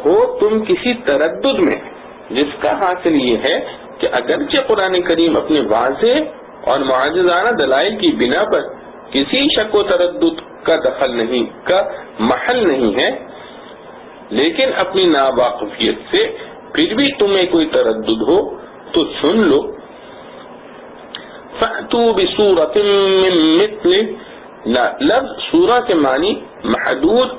ہو تم کسی تردد میں، جس کا حاصل یہ ہے کہ اگرچہ قرآن کریم اپنے واضح اور معجزانہ دلائل کی بنا پر کسی شک و تردد کا محل نہیں ہے، لیکن اپنی ناواقفیت سے پھر بھی تمہیں کوئی تردد ہو تو سن لو، فَأْتُوا بِسُورَةٍ مِّن مِثْلِهِ، لفظ سورہ کے معنی محدود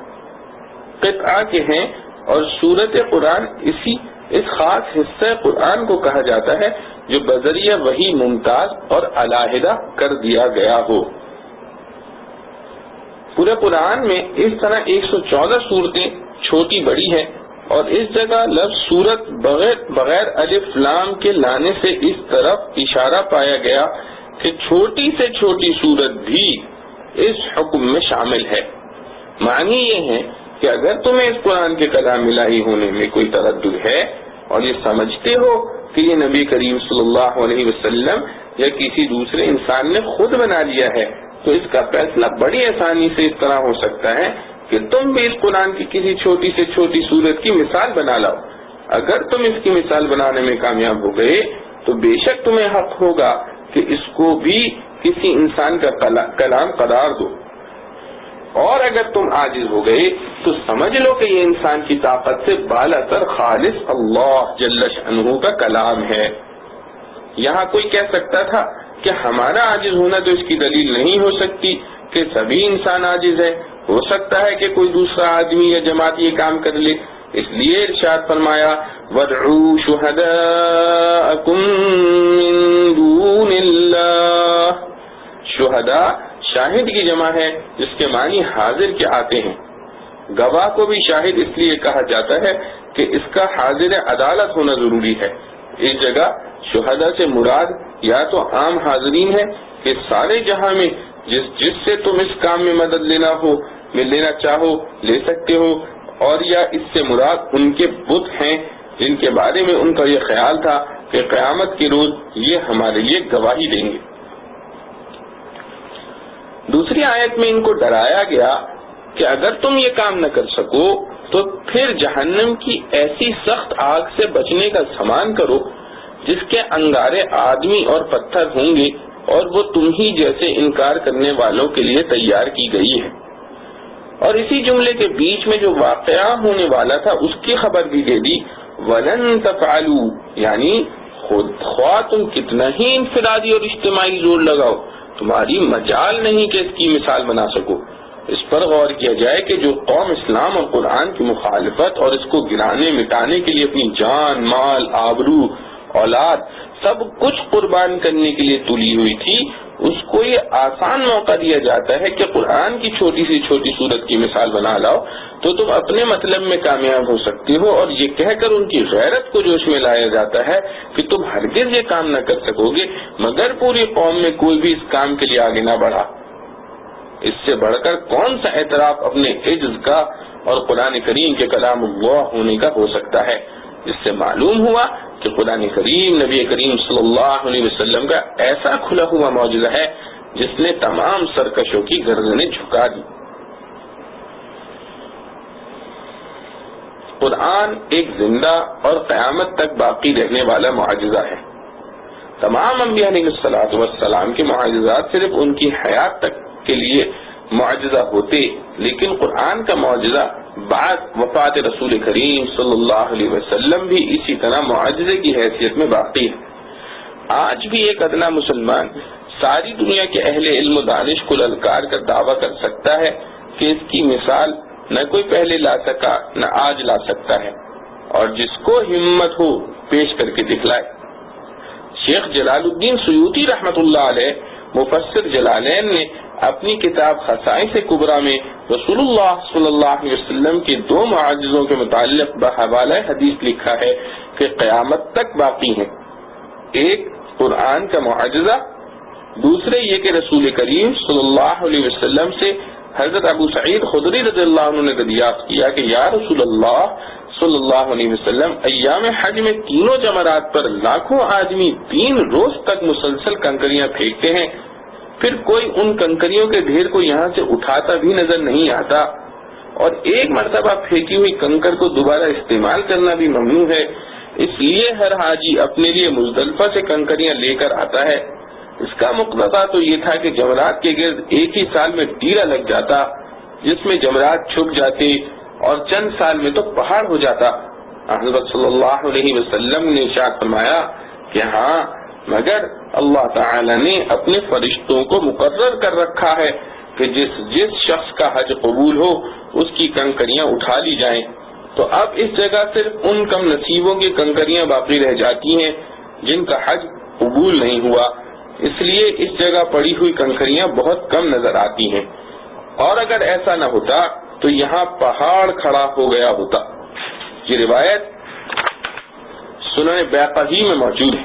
قطعہ کے ہیں، اور سورت قرآن اس خاص حصہ قرآن کو کہا جاتا ہے جو بذریعہ وحی ممتاز اور علیحدہ کر دیا گیا ہو۔ پورے قرآن میں اس طرح 114 صورتیں چھوٹی بڑی ہیں، اور اس جگہ لفظ سورت بغیر الف لام کے لانے سے اس طرف اشارہ پایا گیا کہ چھوٹی سے چھوٹی صورت بھی اس حکم میں شامل ہے۔ معنی یہ ہے کہ اگر تمہیں اس قرآن کے کلام الہی ہونے میں کوئی تردد ہے اور یہ سمجھتے ہو کہ یہ نبی کریم صلی اللہ علیہ وسلم یا کسی دوسرے انسان نے خود بنا لیا ہے، تو اس کا فیصلہ بڑی آسانی سے اس طرح ہو سکتا ہے کہ تم بھی اس قرآن کی کسی چھوٹی سے چھوٹی صورت کی مثال بنا لاؤ۔ اگر تم اس کی مثال بنانے میں کامیاب ہو گئے تو بے شک تمہیں حق ہوگا کہ اس کو بھی کسی انسان کا کلام قرار دو، اور اگر تم عاجز ہو گئے تو سمجھ لو کہ یہ انسان کی طاقت سے بالا تر خالص اللہ جل شأنہ کا کلام ہے۔ یہاں کوئی کہہ سکتا تھا کہ ہمارا عاجز ہونا تو اس کی دلیل نہیں ہو سکتی کہ سبھی انسان عاجز ہے، ہو سکتا ہے کہ کوئی دوسرا آدمی یا جماعت یہ کام کر لے، اس لیے ارشاد فرمایا وَادْعُوا شُهَدَاءَكُم مِّن دُونِ اللَّهِ۔ شہداء شاہد کی جمع ہے جس کے معنی حاضر کے آتے ہیں۔ گواہ کو بھی شاہد اس لیے کہا جاتا ہے کہ اس کا حاضر عدالت ہونا ضروری ہے۔ اس جگہ شہداء سے مراد یا تو عام حاضرین ہے کہ سارے جہاں میں جس سے تم اس کام میں مدد لینا چاہو لے سکتے ہو، اور یا اس سے مراد ان کے بت ہیں جن کے بارے میں ان کا یہ خیال تھا کہ قیامت کے روز یہ ہمارے لیے گواہی دیں گے۔ دوسری آیت میں ان کو ڈرایا گیا کہ اگر تم یہ کام نہ کر سکو تو پھر جہنم کی ایسی سخت آگ سے بچنے کا سامان کرو جس کے انگارے آدمی اور پتھر ہوں گے، اور وہ تم ہی جیسے انکار کرنے والوں کے لیے تیار کی گئی ہے۔ اور اسی جملے کے بیچ میں جو واقعہ ہونے والا تھا اس کی خبر بھی دے دی، وَلَن تَفْعَلُوا، یعنی خواہ تم کتنا ہی انفرادی اور اجتماعی زور لگاؤ، تمہاری مجال نہیں کہ اس کی مثال بنا سکو۔ اس پر غور کیا جائے کہ جو قوم اسلام اور قرآن کی مخالفت اور اس کو گرانے مٹانے کے لیے اپنی جان، مال، آبرو، اولاد سب کچھ قربان کرنے کے لیے تلی ہوئی تھی، اس کو یہ آسان موقع دیا جاتا ہے کہ قرآن کی چھوٹی سی چھوٹی صورت کی مثال بنا لاؤ تو تم اپنے مطلب میں کامیاب ہو سکتے ہو، اور یہ کہہ کر ان کی غیرت کو جوش میں لایا جاتا ہے کہ تم ہرگز یہ کام نہ کر سکو گے، مگر پوری قوم میں کوئی بھی اس کام کے لیے آگے نہ بڑھا۔ اس سے بڑھ کر کون سا اعتراف اپنے عجز کا اور قرآن کریم کے کلام اللہ ہونے کا ہو سکتا ہے؟ اس سے معلوم ہوا کہ قرآن کریم نبی کریم صلی اللہ علیہ وسلم کا ایسا کھلا ہوا معجزہ ہے جس نے تمام سرکشوں کی گردنیں جھکا دی۔ قرآن ایک زندہ اور قیامت تک باقی رہنے والا معجزہ ہے۔ تمام انبیاء علیہ السلام کے معجزات صرف ان کی حیات تک کے لیے معجزہ ہوتے، لیکن قرآن کا معجزہ بعد وفات رسول کریم صلی اللہ علیہ وسلم بھی اسی طرح معجزے کی حیثیت میں باقی ہے۔ آج بھی ایک ادنا مسلمان ساری دنیا کے اہل علم و دانش کو للکار کر دعویٰ کر سکتا ہے کہ اس کی مثال نہ کوئی پہلے لا سکا نہ آج لا سکتا ہے، اور جس کو ہمت ہو پیش کر کے دکھلائے۔ شیخ جلال الدین سیوطی رحمت اللہ علیہ مفسر جلالین نے اپنی کتاب خصائص کبریٰ میں رسول اللہ صلی اللہ علیہ وسلم کے 2 معجزوں کے متعلق بحوالہ حدیث لکھا ہے کہ قیامت تک باقی ہیں۔ ایک قرآن کا معجزہ، دوسرے یہ کہ رسول کریم صلی اللہ علیہ وسلم سے حضرت ابو سعید خدری رضی اللہ عنہ نے دریافت کیا کہ یا رسول اللہ صلی اللہ علیہ وسلم، ایام حج میں تینوں جمرات پر لاکھوں آدمی 3 روز تک مسلسل کنکریاں پھینکتے ہیں، پھر کوئی ان کنکریوں کے ڈھیر کو یہاں سے اٹھاتا بھی نظر نہیں آتا، اور ایک مرتبہ پھینکی ہوئی کنکر کو دوبارہ استعمال کرنا بھی ممنوع ہے۔ اس لیے ہر حاجی اپنے لیے مزدلفہ سے کنکریاں لے کر آتا ہے۔ اس کا مقتضا تو یہ تھا کہ جمرات کے گرد ایک ہی سال میں ٹیرا لگ جاتا، جس میں جمرات چھپ جاتے اور چند سال میں تو پہاڑ ہو جاتا۔ حضرت صلی اللہ علیہ وسلم نے ارشاد فرمایا کہ ہاں، مگر اللہ تعالی نے اپنے فرشتوں کو مقرر کر رکھا ہے کہ جس شخص کا حج قبول ہو اس کی کنکریاں اٹھا لی جائیں۔ تو اب اس جگہ صرف ان کم نصیبوں کی کنکریاں باقی رہ جاتی ہیں جن کا حج قبول نہیں ہوا، اس لیے اس جگہ پڑی ہوئی کنکریاں بہت کم نظر آتی ہیں، اور اگر ایسا نہ ہوتا تو یہاں پہاڑ کھڑا ہو گیا ہوتا۔ یہ روایت سنن بیہقی میں موجود ہے۔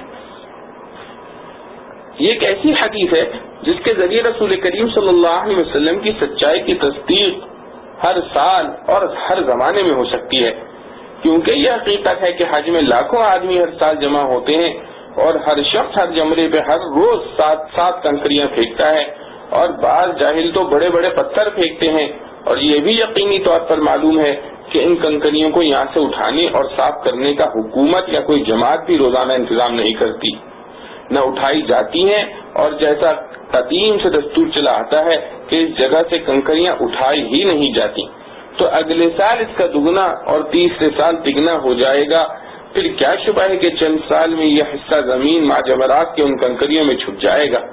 یہ ایک ایسی حدیث ہے جس کے ذریعے رسول کریم صلی اللہ علیہ وسلم کی سچائی کی تصدیق ہر سال اور ہر زمانے میں ہو سکتی ہے، کیونکہ یہ حقیقت ہے کہ حج میں لاکھوں آدمی ہر سال جمع ہوتے ہیں اور ہر شخص ہر جمرے پہ ہر روز 7 کنکریاں پھینکتا ہے، اور بعض جاہل تو بڑے بڑے پتھر پھینکتے ہیں، اور یہ بھی یقینی طور پر معلوم ہے کہ ان کنکریوں کو یہاں سے اٹھانے اور صاف کرنے کا حکومت یا کوئی جماعت بھی روزانہ انتظام نہیں کرتی، نہ اٹھائی جاتی ہیں، اور جیسا قدیم سے دستور چلا آتا ہے کہ اس جگہ سے کنکریاں اٹھائی ہی نہیں جاتی، تو اگلے سال اس کا دگنا اور تیسرے سال تگنا ہو جائے گا۔ پھر کیا شبہ ہے کہ چند سال میں یہ حصہ زمین مع جمرات کے ان کنکریوں میں چھپ جائے گا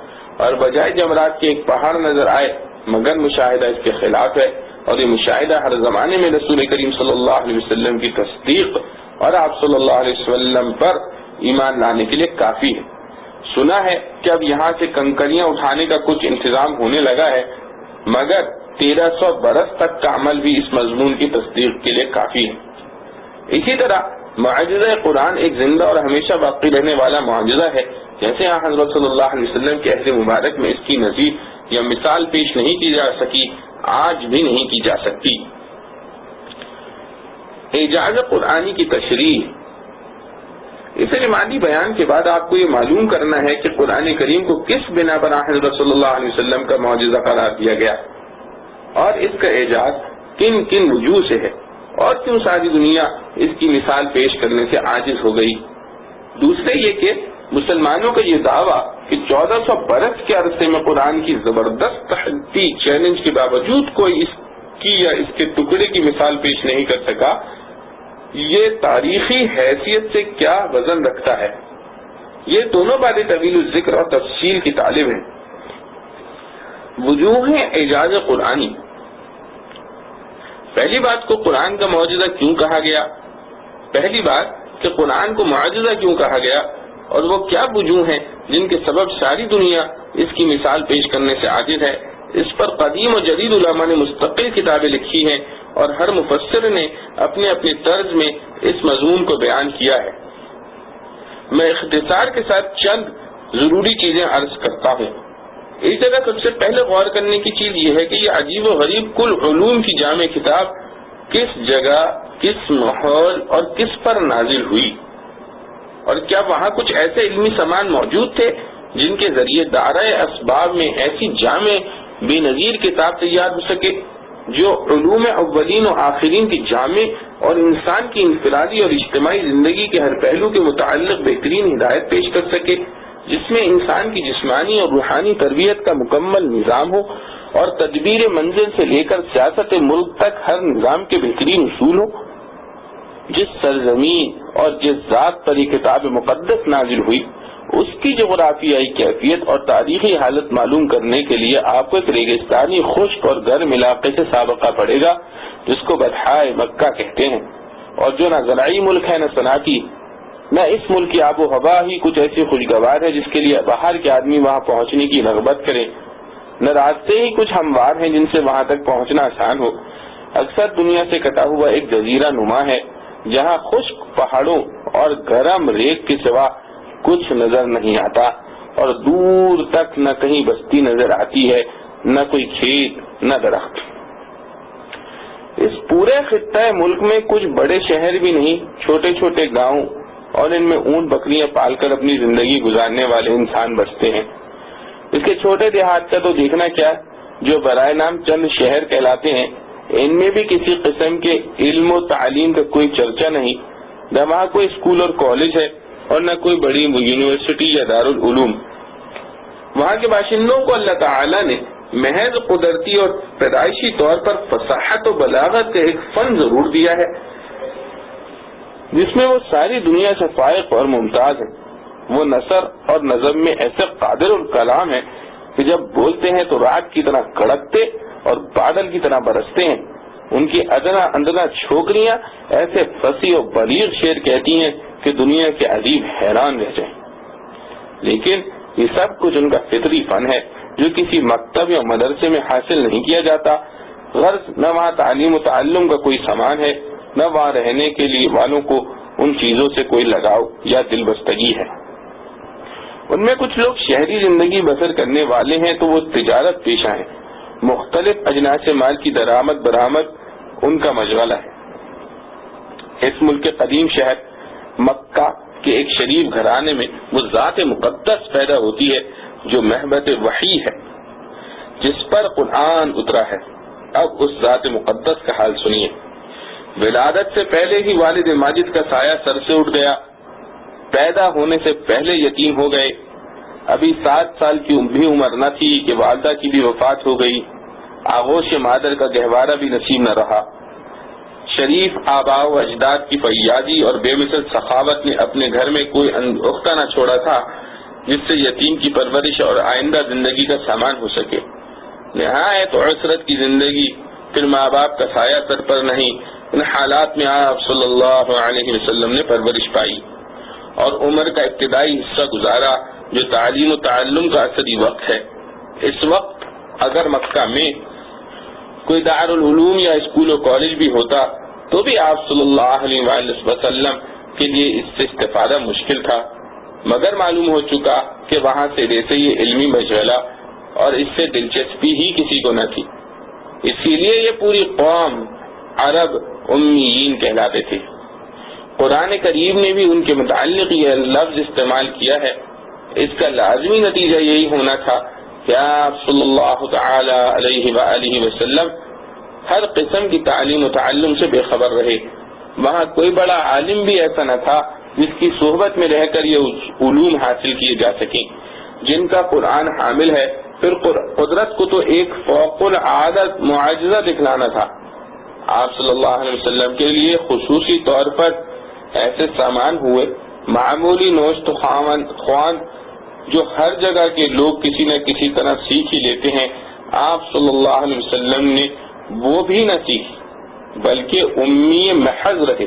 اور بجائے جمرات کے ایک پہاڑ نظر آئے، مگر مشاہدہ اس کے خلاف ہے، اور یہ مشاہدہ ہر زمانے میں رسول کریم صلی اللہ علیہ وسلم کی تصدیق اور آپ صلی اللہ علیہ وسلم پر ایمان لانے کے لیے کافی ہے۔ سنا ہے کہ اب یہاں سے کنکریاں اٹھانے کا کچھ انتظام ہونے لگا ہے، مگر 1300 برس تک کا عمل بھی اس مضمون کی تصدیق کے لیے کافی ہے۔ اسی طرح معجزہ قرآن ایک زندہ اور ہمیشہ باقی رہنے والا معجزہ ہے، جیسے یہاں حضرت صلی اللہ علیہ وسلم کے عہد مبارک میں اس کی نظیر یا مثال پیش نہیں کی جا سکی، آج بھی نہیں کی جا سکتی۔ اعجاز قرآنی کی تشریح۔ اس علمانی بیان کے بعد آپ کو یہ معلوم کرنا ہے کہ قرآن کریم کو کس بنا پر حضرت صلی اللہ علیہ وسلم کا معجزہ قرار دیا گیا، اور اس کا اعجاز کن کن وجوہ سے ہے، اور کیوں ساری دنیا اس کی مثال پیش کرنے سے عاجز ہو گئی۔ دوسرے یہ کہ مسلمانوں کا یہ دعویٰ کہ 1400 برس کے عرصے میں قرآن کی زبردست تحدی چیلنج کے باوجود کوئی اس کی یا اس کے ٹکڑے کی مثال پیش نہیں کر سکا، یہ تاریخی حیثیت سے کیا وزن رکھتا ہے۔ یہ دونوں باتیں طویل الذکر اور تفصیل کی طالب ہیں۔ وجوہ اعجاز قرآنی۔ پہلی بات کو قرآن کا معجزہ کیوں کہا گیا؟ پہلی بات کہ قرآن کو معجزہ کیوں کہا گیا، اور وہ کیا وجوہ ہیں جن کے سبب ساری دنیا اس کی مثال پیش کرنے سے عاجز ہے۔ اس پر قدیم و جدید علماء نے مستقل کتابیں لکھی ہیں، اور ہر مفسر نے اپنے اپنے طرز میں اس مضمون کو بیان کیا ہے۔ میں اختصار کے ساتھ چند ضروری چیزیں عرض کرتا ہوں۔ اس جگہ سب سے پہلے غور کرنے کی چیز یہ ہے کہ یہ عجیب و غریب کل علوم کی جامع کتاب کس جگہ، کس ماحول اور کس پر نازل ہوئی، اور کیا وہاں کچھ ایسے علمی سامان موجود تھے جن کے ذریعے دائرۂ اسباب میں ایسی جامع بے نظیر کتاب تیار ہو سکے جو علوم اولین و آخرین کی جامع اور انسان کی انفرادی اور اجتماعی زندگی کے ہر پہلو کے متعلق بہترین ہدایت پیش کر سکے، جس میں انسان کی جسمانی اور روحانی تربیت کا مکمل نظام ہو، اور تدبیر منزل سے لے کر سیاست ملک تک ہر نظام کے بہترین اصول ہو۔ جس سرزمین اور جس ذات پر یہ کتاب مقدس نازل ہوئی، اس کی جغرافیائی کیفیت اور تاریخی حالت معلوم کرنے کے لیے آپ کو ایک ریگستانی خشک اور گرم علاقے سے سابقہ پڑے گا جس کو بطحائے مکہ کہتے ہیں، اور جو نہ زرعی ملک ہے نہ صنعتی۔ نہ اس ملک کی آب و ہوا ہی کچھ ایسی خوشگوار ہے جس کے لیے باہر کے آدمی وہاں پہنچنے کی رغبت کرے، نہ راستے ہی کچھ ہموار ہیں جن سے وہاں تک پہنچنا آسان ہو۔ اکثر دنیا سے کٹا ہوا ایک جزیرہ نما ہے جہاں خشک پہاڑوں اور گرم ریت کے سوا کچھ نظر نہیں آتا، اور دور تک نہ کہیں بستی نظر آتی ہے، نہ کوئی کھیت، نہ درخت۔ اس پورے خطہ ملک میں کچھ بڑے شہر بھی نہیں، چھوٹے چھوٹے گاؤں، اور ان میں اونٹ بکریاں پال کر اپنی زندگی گزارنے والے انسان بستے ہیں۔ اس کے چھوٹے دیہات کا تو دیکھنا کیا، جو برائے نام چند شہر کہلاتے ہیں، ان میں بھی کسی قسم کے علم و تعلیم کا کوئی چرچا نہیں، نہ وہاں کوئی اسکول اور کالج ہے اور نہ کوئی بڑی یونیورسٹی یا دارالعلوم۔ وہاں کے باشندوں کو اللہ تعالیٰ نے محض قدرتی اور پیدائشی طور پر فصاحت و بلاغت کا ایک فن ضرور دیا ہے، جس میں وہ ساری دنیا سے فائق اور ممتاز ہے۔ وہ نثر اور نظم میں ایسے قادر الکلام ہیں کہ جب بولتے ہیں تو رات کی طرح کڑکتے اور بادل کی طرح برستے ہیں۔ ان کی ادنا اندنا چھوکریاں ایسے فصیح و بلیغ شعر کہتی ہیں کہ دنیا کے ادیب حیران رہ جائیں۔ لیکن یہ سب کچھ ان کا فطری فن ہے جو کسی مکتب یا مدرسے میں حاصل نہیں کیا جاتا۔ غرض نہ وہاں تعلیم و تعلم کا کوئی سامان ہے، نہ وہاں رہنے کے لیے والوں کو ان چیزوں سے کوئی لگاؤ یا دل بستگی ہے۔ ان میں کچھ لوگ شہری زندگی بسر کرنے والے ہیں تو وہ تجارت پیشہ ہیں، مختلف اجناس مال کی درآمد برآمد ان کا مشغلہ ہے۔ اس ملک کے قدیم شہر مکہ کے ایک شریف گھرانے میں وہ ذات مقدس پیدا ہوتی ہے جو محبت وحی ہے، جس پر قرآن اترا ہے۔ اب اس ذات مقدس کا حال سنیے۔ ولادت سے پہلے ہی والد ماجد کا سایہ سر سے اٹھ گیا، پیدا ہونے سے پہلے یتیم ہو گئے، ابھی 7 سال کی بھی عمر نہ تھی کہ والدہ کی بھی وفات ہو گئی، آغوش مادر کا گہوارہ بھی نصیب نہ رہا۔ شریف آباء و اجداد کی فیاضی اور بے مثل سخاوت نے اپنے گھر میں کوئی اختہ نہ چھوڑا تھا جس سے یتیم کی پرورش اور آئندہ زندگی کا سامان ہو سکے۔ نہایت عسرت کی زندگی، پھر ماں باپ کا سایہ سر پر نہیں، ان حالات میں آپ صلی اللہ علیہ وسلم نے پرورش پائی اور عمر کا ابتدائی حصہ گزارا جو تعلیم و تعلم کا اصلی وقت ہے۔ اس وقت اگر مکہ میں کوئی دارالعلوم یا اسکول و کالج بھی ہوتا تو بھی آپ صلی اللہ علیہ وآلہ وسلم کے لیے اس سے استفادہ مشکل تھا، مگر معلوم ہو چکا کہ وہاں سے ویسے یہ علمی مشغلہ اور اس سے دلچسپی ہی کسی کو نہ تھی۔ اسی لیے یہ پوری قوم عرب امیین کہلاتے تھے۔ قرآن کریم نے بھی ان کے متعلق یہ لفظ استعمال کیا ہے۔ اس کا لازمی نتیجہ یہی ہونا تھا کہ آپ صلی اللہ تعالی علیہ وآلہ وسلم ہر قسم کی تعلیم و تعلم سے بے خبر رہے۔ وہاں کوئی بڑا عالم بھی ایسا نہ تھا جس کی صحبت میں رہ کر یہ علوم حاصل کیے جا سکیں جن کا قرآن حامل ہے۔ پھر قدرت کو تو ایک فوق العادت معجزہ دکھلانا تھا۔ آپ صلی اللہ علیہ وسلم کے لیے خصوصی طور پر ایسے سامان ہوئے، معمولی نوشت خوان جو ہر جگہ کے لوگ کسی نہ کسی طرح سیکھ ہی لیتے ہیں، آپ صلی اللہ علیہ وسلم نے وہ بھی نہ سیکھی بلکہ امی محض رہے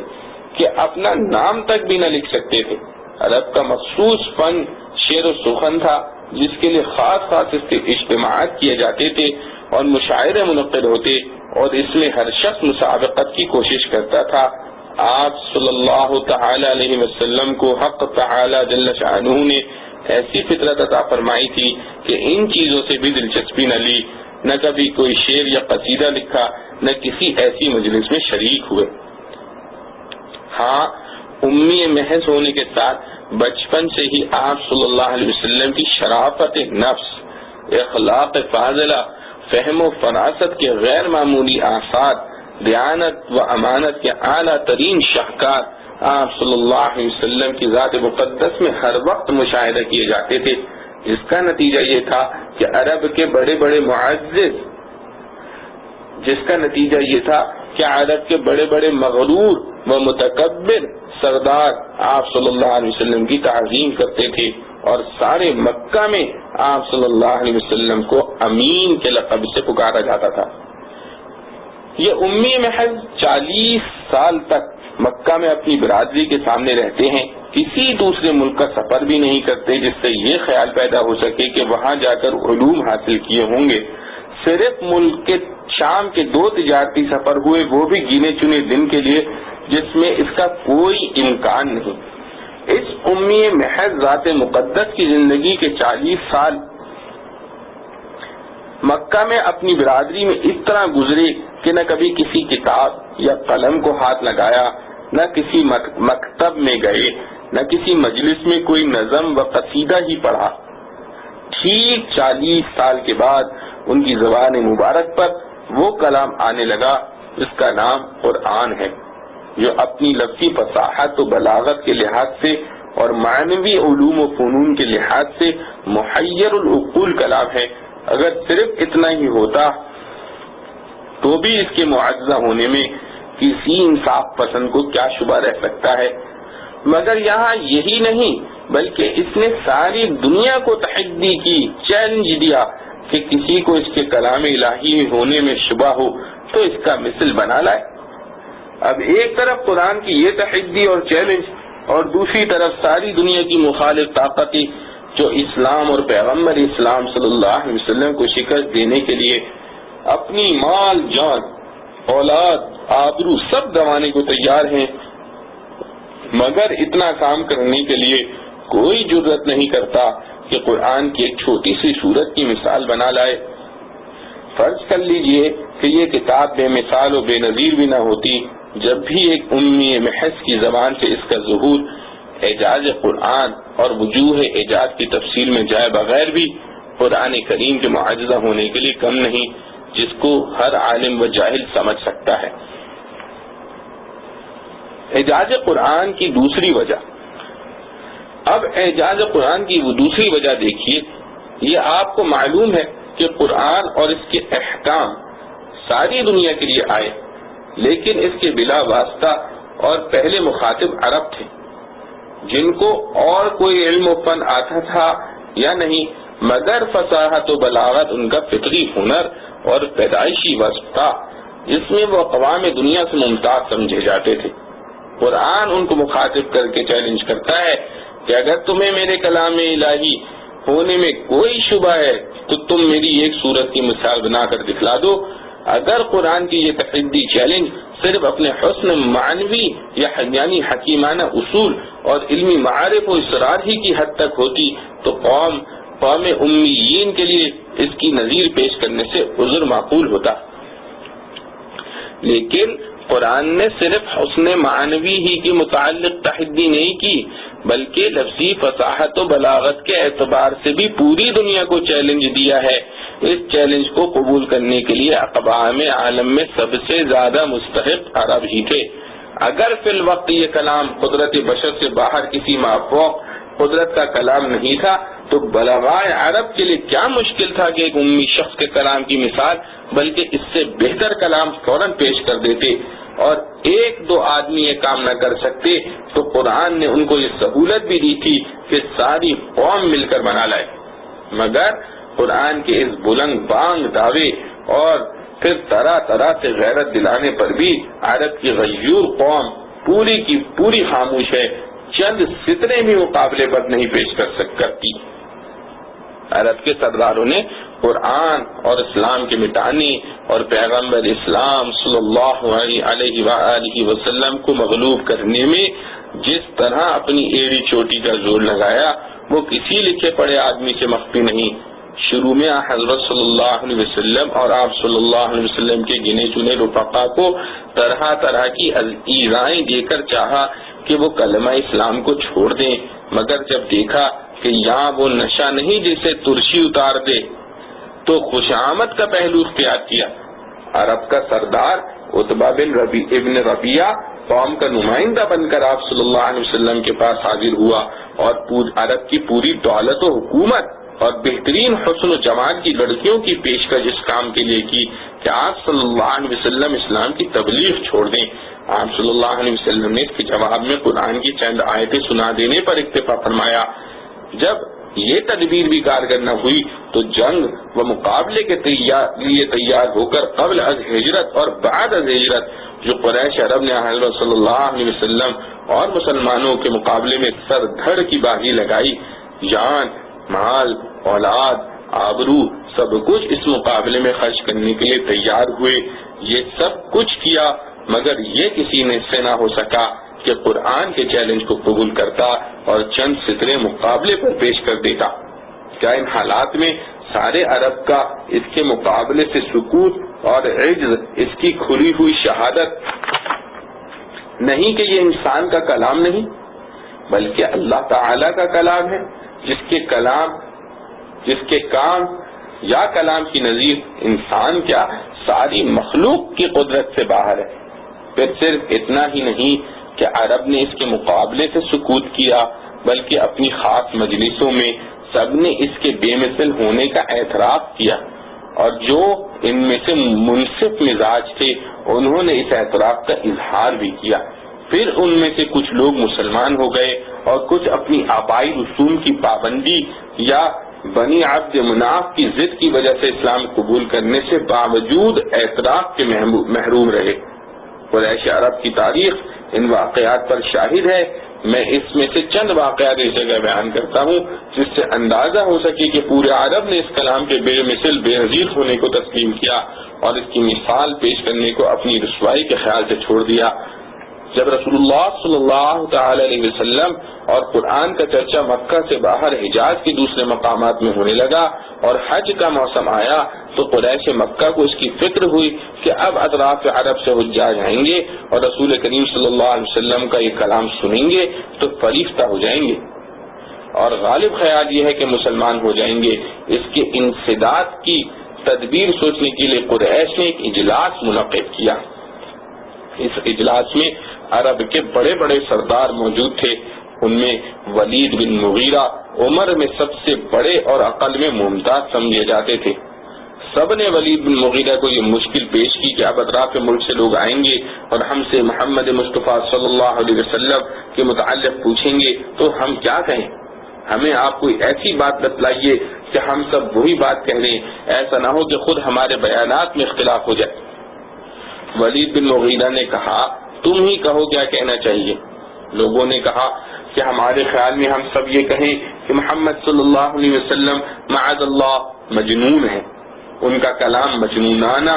کہ اپنا نام تک بھی نہ لکھ سکتے تھے۔ عرب کا مخصوص فن شعر و سخن تھا جس کے لیے خاص اجتماعات کیے جاتے تھے اور مشاعرے منعقد ہوتے اور اس میں ہر شخص مسابقت کی کوشش کرتا تھا۔ آپ صلی اللہ تعالی علیہ وسلم کو حق تعالی جل شانہ نے ایسی فطرت عطا فرمائی تھی کہ ان چیزوں سے بھی دلچسپی نہ لی، نہ کبھی کوئی شعر یا قصیدہ لکھا، نہ کسی ایسی مجلس میں شریک ہوئے۔ ہاں، امی محض ہونے کے ساتھ بچپن سے ہی آپ صلی اللہ علیہ وسلم کی شرافت نفس، اخلاق فاضلہ، فہم و فراست کے غیر معمولی آثار، دیانت و امانت کے اعلیٰ ترین شاہکار آپ صلی اللہ علیہ وسلم کی ذات مقدس میں ہر وقت مشاہدہ کیے جاتے تھے، جس کا نتیجہ یہ تھا کہ عرب کے بڑے بڑے مغرور و متکبر سردار آپ صلی اللہ علیہ وسلم کی تعظیم کرتے تھے اور سارے مکہ میں آپ صلی اللہ علیہ وسلم کو امین کے لقب سے پکارا جاتا تھا۔ یہ امی محض 40 سال تک مکہ میں اپنی برادری کے سامنے رہتے ہیں، کسی دوسرے ملک کا سفر بھی نہیں کرتے جس سے یہ خیال پیدا ہو سکے کہ وہاں جا کر علوم حاصل کیے ہوں گے۔ صرف ملک کے شام کے 2 تجارتی سفر ہوئے، وہ بھی گنے چنے دن کے لیے، جس میں اس کا کوئی امکان نہیں۔ اس امی محض ذات مقدس کی زندگی کے 40 سال مکہ میں اپنی برادری میں اس طرح گزرے کہ نہ کبھی کسی کتاب یا قلم کو ہاتھ لگایا، نہ کسی مکتب میں گئے، نہ کسی مجلس میں کوئی نظم و قصیدہ ہی پڑھا۔ ٹھیک 40 سال کے بعد ان کی زبان مبارک پر وہ کلام آنے لگا اس کا نام قرآن ہے، جو اپنی لفظی فصاحت و بلاغت کے لحاظ سے اور معنوی علوم و فنون کے لحاظ سے محیر العقول کلام ہے۔ اگر صرف اتنا ہی ہوتا تو بھی اس کے معجزہ ہونے میں کسی انصاف پسند کو کیا شبہ رہ سکتا ہے؟ مگر یہاں یہی نہیں بلکہ اس نے ساری دنیا کو تحدی کی، چیلنج دیا کہ کسی کو اس کے کلام الہی ہونے میں شبہ ہو تو اس کا مثل بنا لائے۔ اب ایک طرف قرآن کی یہ تحدی اور چیلنج، اور دوسری طرف ساری دنیا کی مخالف طاقتیں جو اسلام اور پیغمبر اسلام صلی اللہ علیہ وسلم کو شکست دینے کے لیے اپنی مال، جان، اولاد، آبرو سب گنوانے کو تیار ہیں، مگر اتنا کام کرنے کے لیے کوئی جرأت نہیں کرتا کہ قرآن کی ایک چھوٹی سی سورت کی مثال بنا لائے۔ فرض کر لیجئے کہ یہ کتاب بے مثال و بے نظیر بھی نہ ہوتی، جب بھی ایک امی محض کی زبان سے اس کا ظہور اعجاز قرآن اور وجوہ اعجاز کی تفصیل میں جائے بغیر بھی قرآن کریم کے معجزہ ہونے کے لیے کم نہیں، جس کو ہر عالم و جاہل سمجھ سکتا ہے۔ اعجاز قرآن کی دوسری وجہ، اب اعجاز قرآن کی وہ دوسری وجہ دیکھیے۔ یہ آپ کو معلوم ہے کہ قرآن اور اس کے احکام ساری دنیا کے لیے آئے، لیکن اس کے بلا واسطہ اور پہلے مخاطب عرب تھے، جن کو اور کوئی علم و فن آتا تھا یا نہیں، مگر فصاحت و بلاغت ان کا فطری ہنر اور پیدائشی وصف تھا، جس میں وہ اقوام دنیا سے ممتاز سمجھے جاتے تھے۔ قرآن ان کو مخاطب کر کے چیلنج کرتا ہے کہ اگر تمہیں میرے کلام الہی ہونے میں کوئی شبہ ہے تو تم میری ایک صورت کی مثال بنا کر دکھلا دو۔ اگر قرآن کی یہ تحدی چیلنج صرف اپنے حسن معنوی یا یعنی حکیمانہ اصول اور علمی معارف و اسرار ہی کی حد تک ہوتی تو قوم امیین کے لیے اس کی نظیر پیش کرنے سے عذر معقول ہوتا، لیکن قرآن نے صرف حسن معنوی ہی کے متعلق تحدی نہیں کی، بلکہ لفظی فصاحت و بلاغت کے اعتبار سے بھی پوری دنیا کو چیلنج دیا ہے۔ اس چیلنج کو قبول کرنے کے لیے اقوام عالم میں سب سے زیادہ مستحق عرب ہی تھے۔ اگر فی الوقت یہ کلام قدرت بشر سے باہر کسی مافوق قدرت کا کلام نہیں تھا تو بلغائے عرب کے لیے کیا مشکل تھا کہ ایک امی شخص کے کلام کی مثال بلکہ اس سے بہتر کلام فوراً پیش کر دیتے، اور ایک دو آدمی یہ کام نہ کر سکتے تو قرآن نے ان کو یہ سہولت بھی دی تھی کہ ساری قوم مل کر بنا لائے۔ مگر قرآن کے اس بلند بانگ دعوے اور پھر طرح طرح سے غیرت دلانے پر بھی عرب کی غیور قوم پوری کی پوری خاموش ہے، چند سترے بھی مقابلے پر نہیں پیش کر سکتی۔ عرب کے سرداروں نے قرآن اور اسلام کے مٹانے اور پیغمبر اسلام صلی اللہ علیہ وآلہ وسلم کو مغلوب کرنے میں جس طرح اپنی ایڑی چوٹی کا زور لگایا وہ کسی لکھے پڑھے آدمی سے مخفی نہیں۔ شروع میں حضرت صلی اللہ علیہ وسلم اور آپ صلی اللہ علیہ وسلم کے گنے چنے رفقا کو طرح طرح کی ایذائیں دے کر چاہا کہ وہ کلمہ اسلام کو چھوڑ دیں، مگر جب دیکھا کہ یہاں وہ نشہ نہیں جسے ترشی اتار دے تو خوش آمد کا پہلو اختیار کیا۔ عرب کا سردار عتبہ ابن ربیعہ قوم کا نمائندہ بن کر آپ صلی اللہ علیہ وسلم کے پاس حاضر ہوا اور عرب کی پوری دولت و حکومت اور بہترین حسن و جمال کی لڑکیوں کی پیشکش اس کام کے لیے کی کہ آپ صلی اللہ علیہ وسلم اسلام کی تبلیغ چھوڑ دیں۔ آپ صلی اللہ علیہ وسلم نے اس کے جواب میں قرآن کی چند آیتیں سنا دینے پر اکتفا فرمایا۔ جب یہ تدبیر بھی کارگر نہ ہوئی تو جنگ و مقابلے کے لیے تیار ہو کر قبل از ہجرت اور بعد از ہجرت جو قریش عرب نے حضرت صلی اللہ علیہ وسلم اور مسلمانوں کے مقابلے میں سر دھڑ کی بازی لگائی، جان، مال، اولاد، آبرو سب کچھ اس مقابلے میں خرچ کرنے کے لیے تیار ہوئے۔ یہ سب کچھ کیا مگر یہ کسی نے سے نہ ہو سکا کہ قرآن کے چیلنج کو قبول کرتا اور چند سترے مقابلے پر پیش کر دیتا۔ کیا ان حالات میں سارے عرب کا اس کے مقابلے سے سکوت اور عجز اس کی کھلی ہوئی شہادت نہیں کہ یہ انسان کا کلام نہیں بلکہ اللہ تعالی کا کلام ہے، جس کے کام یا کلام کی نظیر انسان کیا ساری مخلوق کی قدرت سے باہر ہے۔ پھر صرف اتنا ہی نہیں کہ عرب نے اس کے مقابلے سے سکوت کیا، بلکہ اپنی خاص مجلسوں میں سب نے اس کے بے مثل ہونے کا اعتراف کیا، اور جو ان میں سے منصف مزاج تھے انہوں نے اس اعتراف کا اظہار بھی کیا۔ پھر ان میں سے کچھ لوگ مسلمان ہو گئے اور کچھ اپنی آبائی رسوم کی پابندی یا بنی عبد مناف کی ضد کی وجہ سے اسلام قبول کرنے سے باوجود اعتراف کے محروم رہے۔ قریش عرب کی تاریخ ان واقعات پر شاہد ہے۔ میں اس میں سے چند واقعات اس جگہ بیان کرتا ہوں جس سے اندازہ ہو سکے کہ پورے عرب نے اس کلام کے بے مثل بے نظیر ہونے کو تسلیم کیا اور اس کی مثال پیش کرنے کو اپنی رسوائی کے خیال سے چھوڑ دیا۔ جب رسول اللہ صلی اللہ تعالی علیہ وسلم اور قرآن کا چرچا مکہ سے باہر حجاز کے دوسرے مقامات میں ہونے لگا اور حج کا موسم آیا تو قریش مکہ کو اس کی فکر ہوئی کہ اب اطراف عرب سے حجاج آئیں گے اور رسول کریم صلی اللہ علیہ وسلم کا یہ کلام سنیں گے تو فریفتہ ہو جائیں گے، اور غالب خیال یہ ہے کہ مسلمان ہو جائیں گے۔ اس کے انسداد کی تدبیر سوچنے کے لیے قریش نے ایک اجلاس منعقد کیا۔ اس اجلاس میں عرب کے بڑے بڑے سردار موجود تھے، ان میں ولید بن مغیرہ عمر میں سب سے بڑے اور عقل میں ممتاز سمجھے جاتے تھے۔ سب نے ولید بن مغیرہ کو یہ مشکل پیش کی کہ اب اطراف ملک سے لوگ آئیں گے اور ہم سے محمد مصطفیٰ صلی اللہ علیہ وسلم کے متعلق پوچھیں گے تو ہم کیا کہیں؟ ہمیں آپ کوئی ایسی بات بتلائیے کہ ہم سب وہی بات کہہ لیں، ایسا نہ ہو کہ خود ہمارے بیانات میں اختلاف ہو جائے۔ ولید بن مغیرہ نے کہا تم ہی کہو کیا کہنا چاہیے۔ لوگوں نے کہا کہ ہمارے خیال میں ہم سب یہ کہیں کہ محمد صلی اللہ علیہ وسلم معاذ اللہ مجنون ہے، ان کا کلام مجنونانہ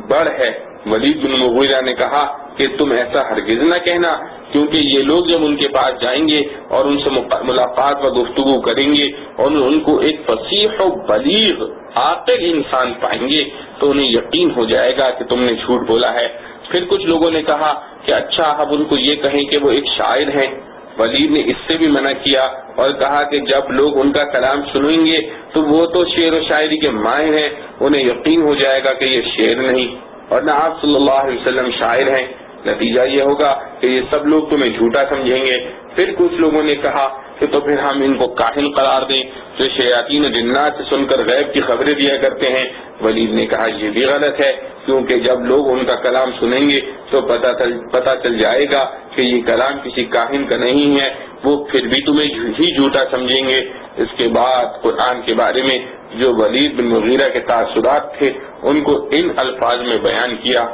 بڑھ ہے۔ ولید بن مغیرہ نے کہا کہ تم ایسا ہرگز نہ کہنا، کیونکہ یہ لوگ جب ان کے پاس جائیں گے اور ان سے ملاقات و گفتگو کریں گے اور ان کو ایک فصیح و بلیغ عاقل انسان پائیں گے تو انہیں یقین ہو جائے گا کہ تم نے جھوٹ بولا ہے۔ پھر کچھ لوگوں نے کہا کہ اچھا اب ان کو یہ کہیں کہ وہ ایک شاعر ہیں۔ ولید نے اس سے بھی منع کیا اور کہا کہ جب لوگ ان کا کلام سنیں گے تو وہ تو شعر و شاعری کے ماہر ہیں، انہیں یقین ہو جائے گا کہ یہ شعر نہیں اور نہ آپ صلی اللہ علیہ وسلم شاعر ہیں، نتیجہ یہ ہوگا کہ یہ سب لوگ تمہیں جھوٹا سمجھیں گے۔ پھر کچھ لوگوں نے کہا کہ تو پھر ہم ان کو کاہن قرار دیں جو شیاطین و جنات سے سن کر غیب کی خبریں دیا کرتے ہیں۔ ولید نے کہا یہ بھی غلط ہے، کیونکہ جب لوگ ان کا کلام سنیں گے تو پتہ چل جائے گا کہ یہ کلام کسی کاہن کا نہیں ہے، وہ پھر بھی تمہیں ہی جھوٹا سمجھیں گے۔ اس کے بعد قرآن کے بارے میں جو ولید بن مغیرہ کے تاثرات تھے ان کو ان الفاظ میں بیان کیا۔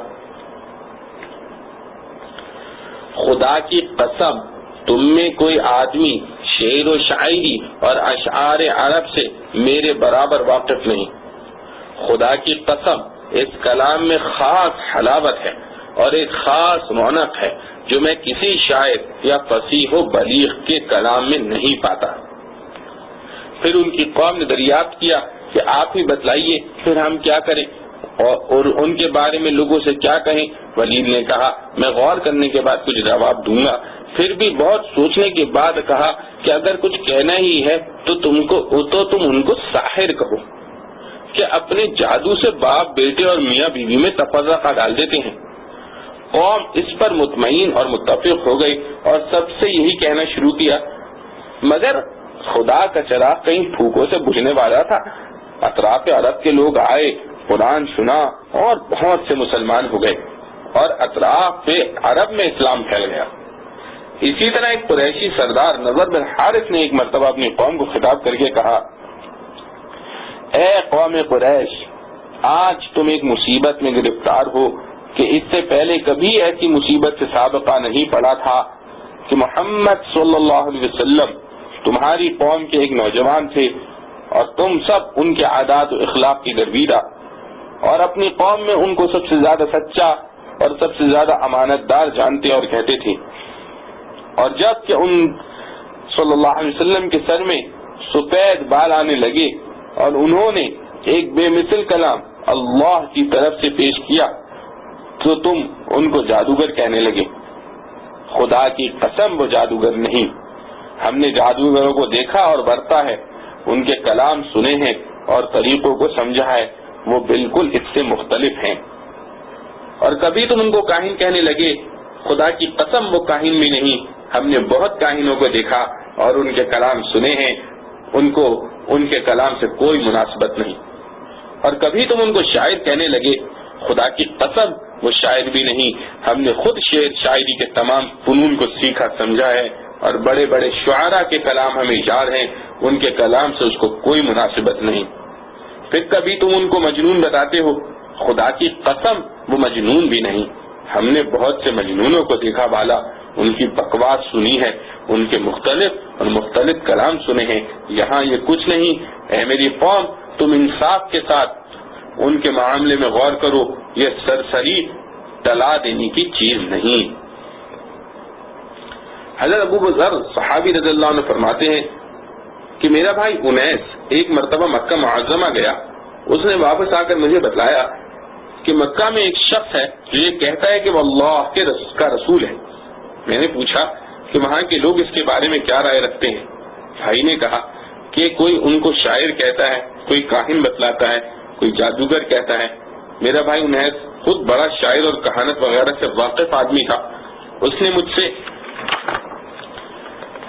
خدا کی قسم تم میں کوئی آدمی شعر و شاعری اور اشعار عرب سے میرے برابر واقف نہیں۔ خدا کی قسم اس کلام میں خاص حلاوت ہے اور ایک خاص رونق ہے جو میں کسی شاعر یا فصیح و بلیغ کے کلام میں نہیں پاتا۔ پھر ان کی قوم نے دریافت کیا کہ آپ ہی بتلائیے پھر ہم کیا کریں اور ان کے بارے میں لوگوں سے کیا کہیں۔ ولید نے کہا میں غور کرنے کے بعد کچھ جواب دوں گا۔ پھر بھی بہت سوچنے کے بعد کہا کہ اگر کچھ کہنا ہی ہے تو تم ان کو ساحر کہو، کہ اپنے جادو سے باپ بیٹے اور میاں بیوی میں تفرقہ ڈال دیتے ہیں۔ قوم اس پر مطمئن اور متفق ہو گئی اور سب سے یہی کہنا شروع کیا، مگر خدا کا چراغ کہیں پھوکوں سے بجھنے والا تھا۔ اطراف عرب کے لوگ آئے، قرآن سنا اور بہت سے مسلمان ہو گئے اور اطراف عرب میں اسلام پھیل گیا۔ اسی طرح ایک قریشی سردار نضر بن حارث نے ایک مرتبہ اپنی قوم کو خطاب کر کے کہا، اے قوم قریش، آج تم ایک مصیبت میں گرفتار ہو کہ اس سے پہلے کبھی ایسی مصیبت سے سابقہ نہیں پڑا تھا کہ محمد صلی اللہ علیہ وسلم تمہاری قوم کے ایک نوجوان تھے اور تم سب ان کے عادات و اخلاق کی گرویدہ اور اپنی قوم میں ان کو سب سے زیادہ سچا اور سب سے زیادہ امانت دار جانتے اور کہتے تھے، اور جب کہ ان صلی اللہ علیہ وسلم کے سر میں سفید بال آنے لگے اور انہوں نے ایک بے مثل کلام اللہ کی طرف سے پیش کیا تو تم ان کو جادوگر کہنے لگے۔ خدا کی قسم وہ جادوگر نہیں، ہم نے جادوگروں کو دیکھا اور برتا ہے، ان کے کلام سنے ہیں اور طریقوں کو سمجھا ہے، وہ بالکل اس سے مختلف ہیں۔ اور کبھی تم ان کو کاہن کہنے لگے، خدا کی قسم وہ کاہن بھی نہیں، ہم نے بہت کاہنوں کو دیکھا اور ان کے کلام سنے ہیں، ان کو ان کے کلام سے کوئی مناسبت نہیں۔ اور کبھی تم ان کو شاعر کہنے لگے، خدا کی قسم وہ شاعر بھی نہیں، ہم نے خود شعر شاعری کے تمام فنون کو سیکھا سمجھا ہے، اور بڑے بڑے شعراء کے کلام ہمیں یاد ہیں، ان کے کلام سے اس کو کوئی مناسبت نہیں۔ پھر کبھی تم ان کو مجنون بتاتے ہو، خدا کی قسم وہ مجنون بھی نہیں، ہم نے بہت سے مجنونوں کو دیکھا بالا، ان کی بکواس سنی ہے، ان کے مختلف کلام سنے ہیں، یہاں یہ کچھ نہیں۔ اے میری قوم، تم انصاف کے ساتھ ان کے معاملے میں غور کرو، یہ سرسری ٹلا دینے کی چیز نہیں۔ حضرت ابو ذر صحابی رضی اللہ عنہ فرماتے ہیں کہ میرا بھائی انیس ایک مرتبہ مکہ معظمہ گیا، اس نے واپس آ کر مجھے بتلایا کہ مکہ میں ایک شخص ہے جو یہ کہتا ہے کہ وہ اللہ کا رسول ہے۔ میں نے پوچھا کہ وہاں کے لوگ اس کے بارے میں کیا رائے رکھتے ہیں؟ بھائی نے کہا کہ کوئی ان کو شاعر کہتا ہے، کوئی کاہن بتلاتا ہے، کوئی جادوگر کہتا ہے۔ میرا بھائی انیس خود بڑا شاعر اور کہانت وغیرہ سے واقف آدمی تھا، اس نے مجھ سے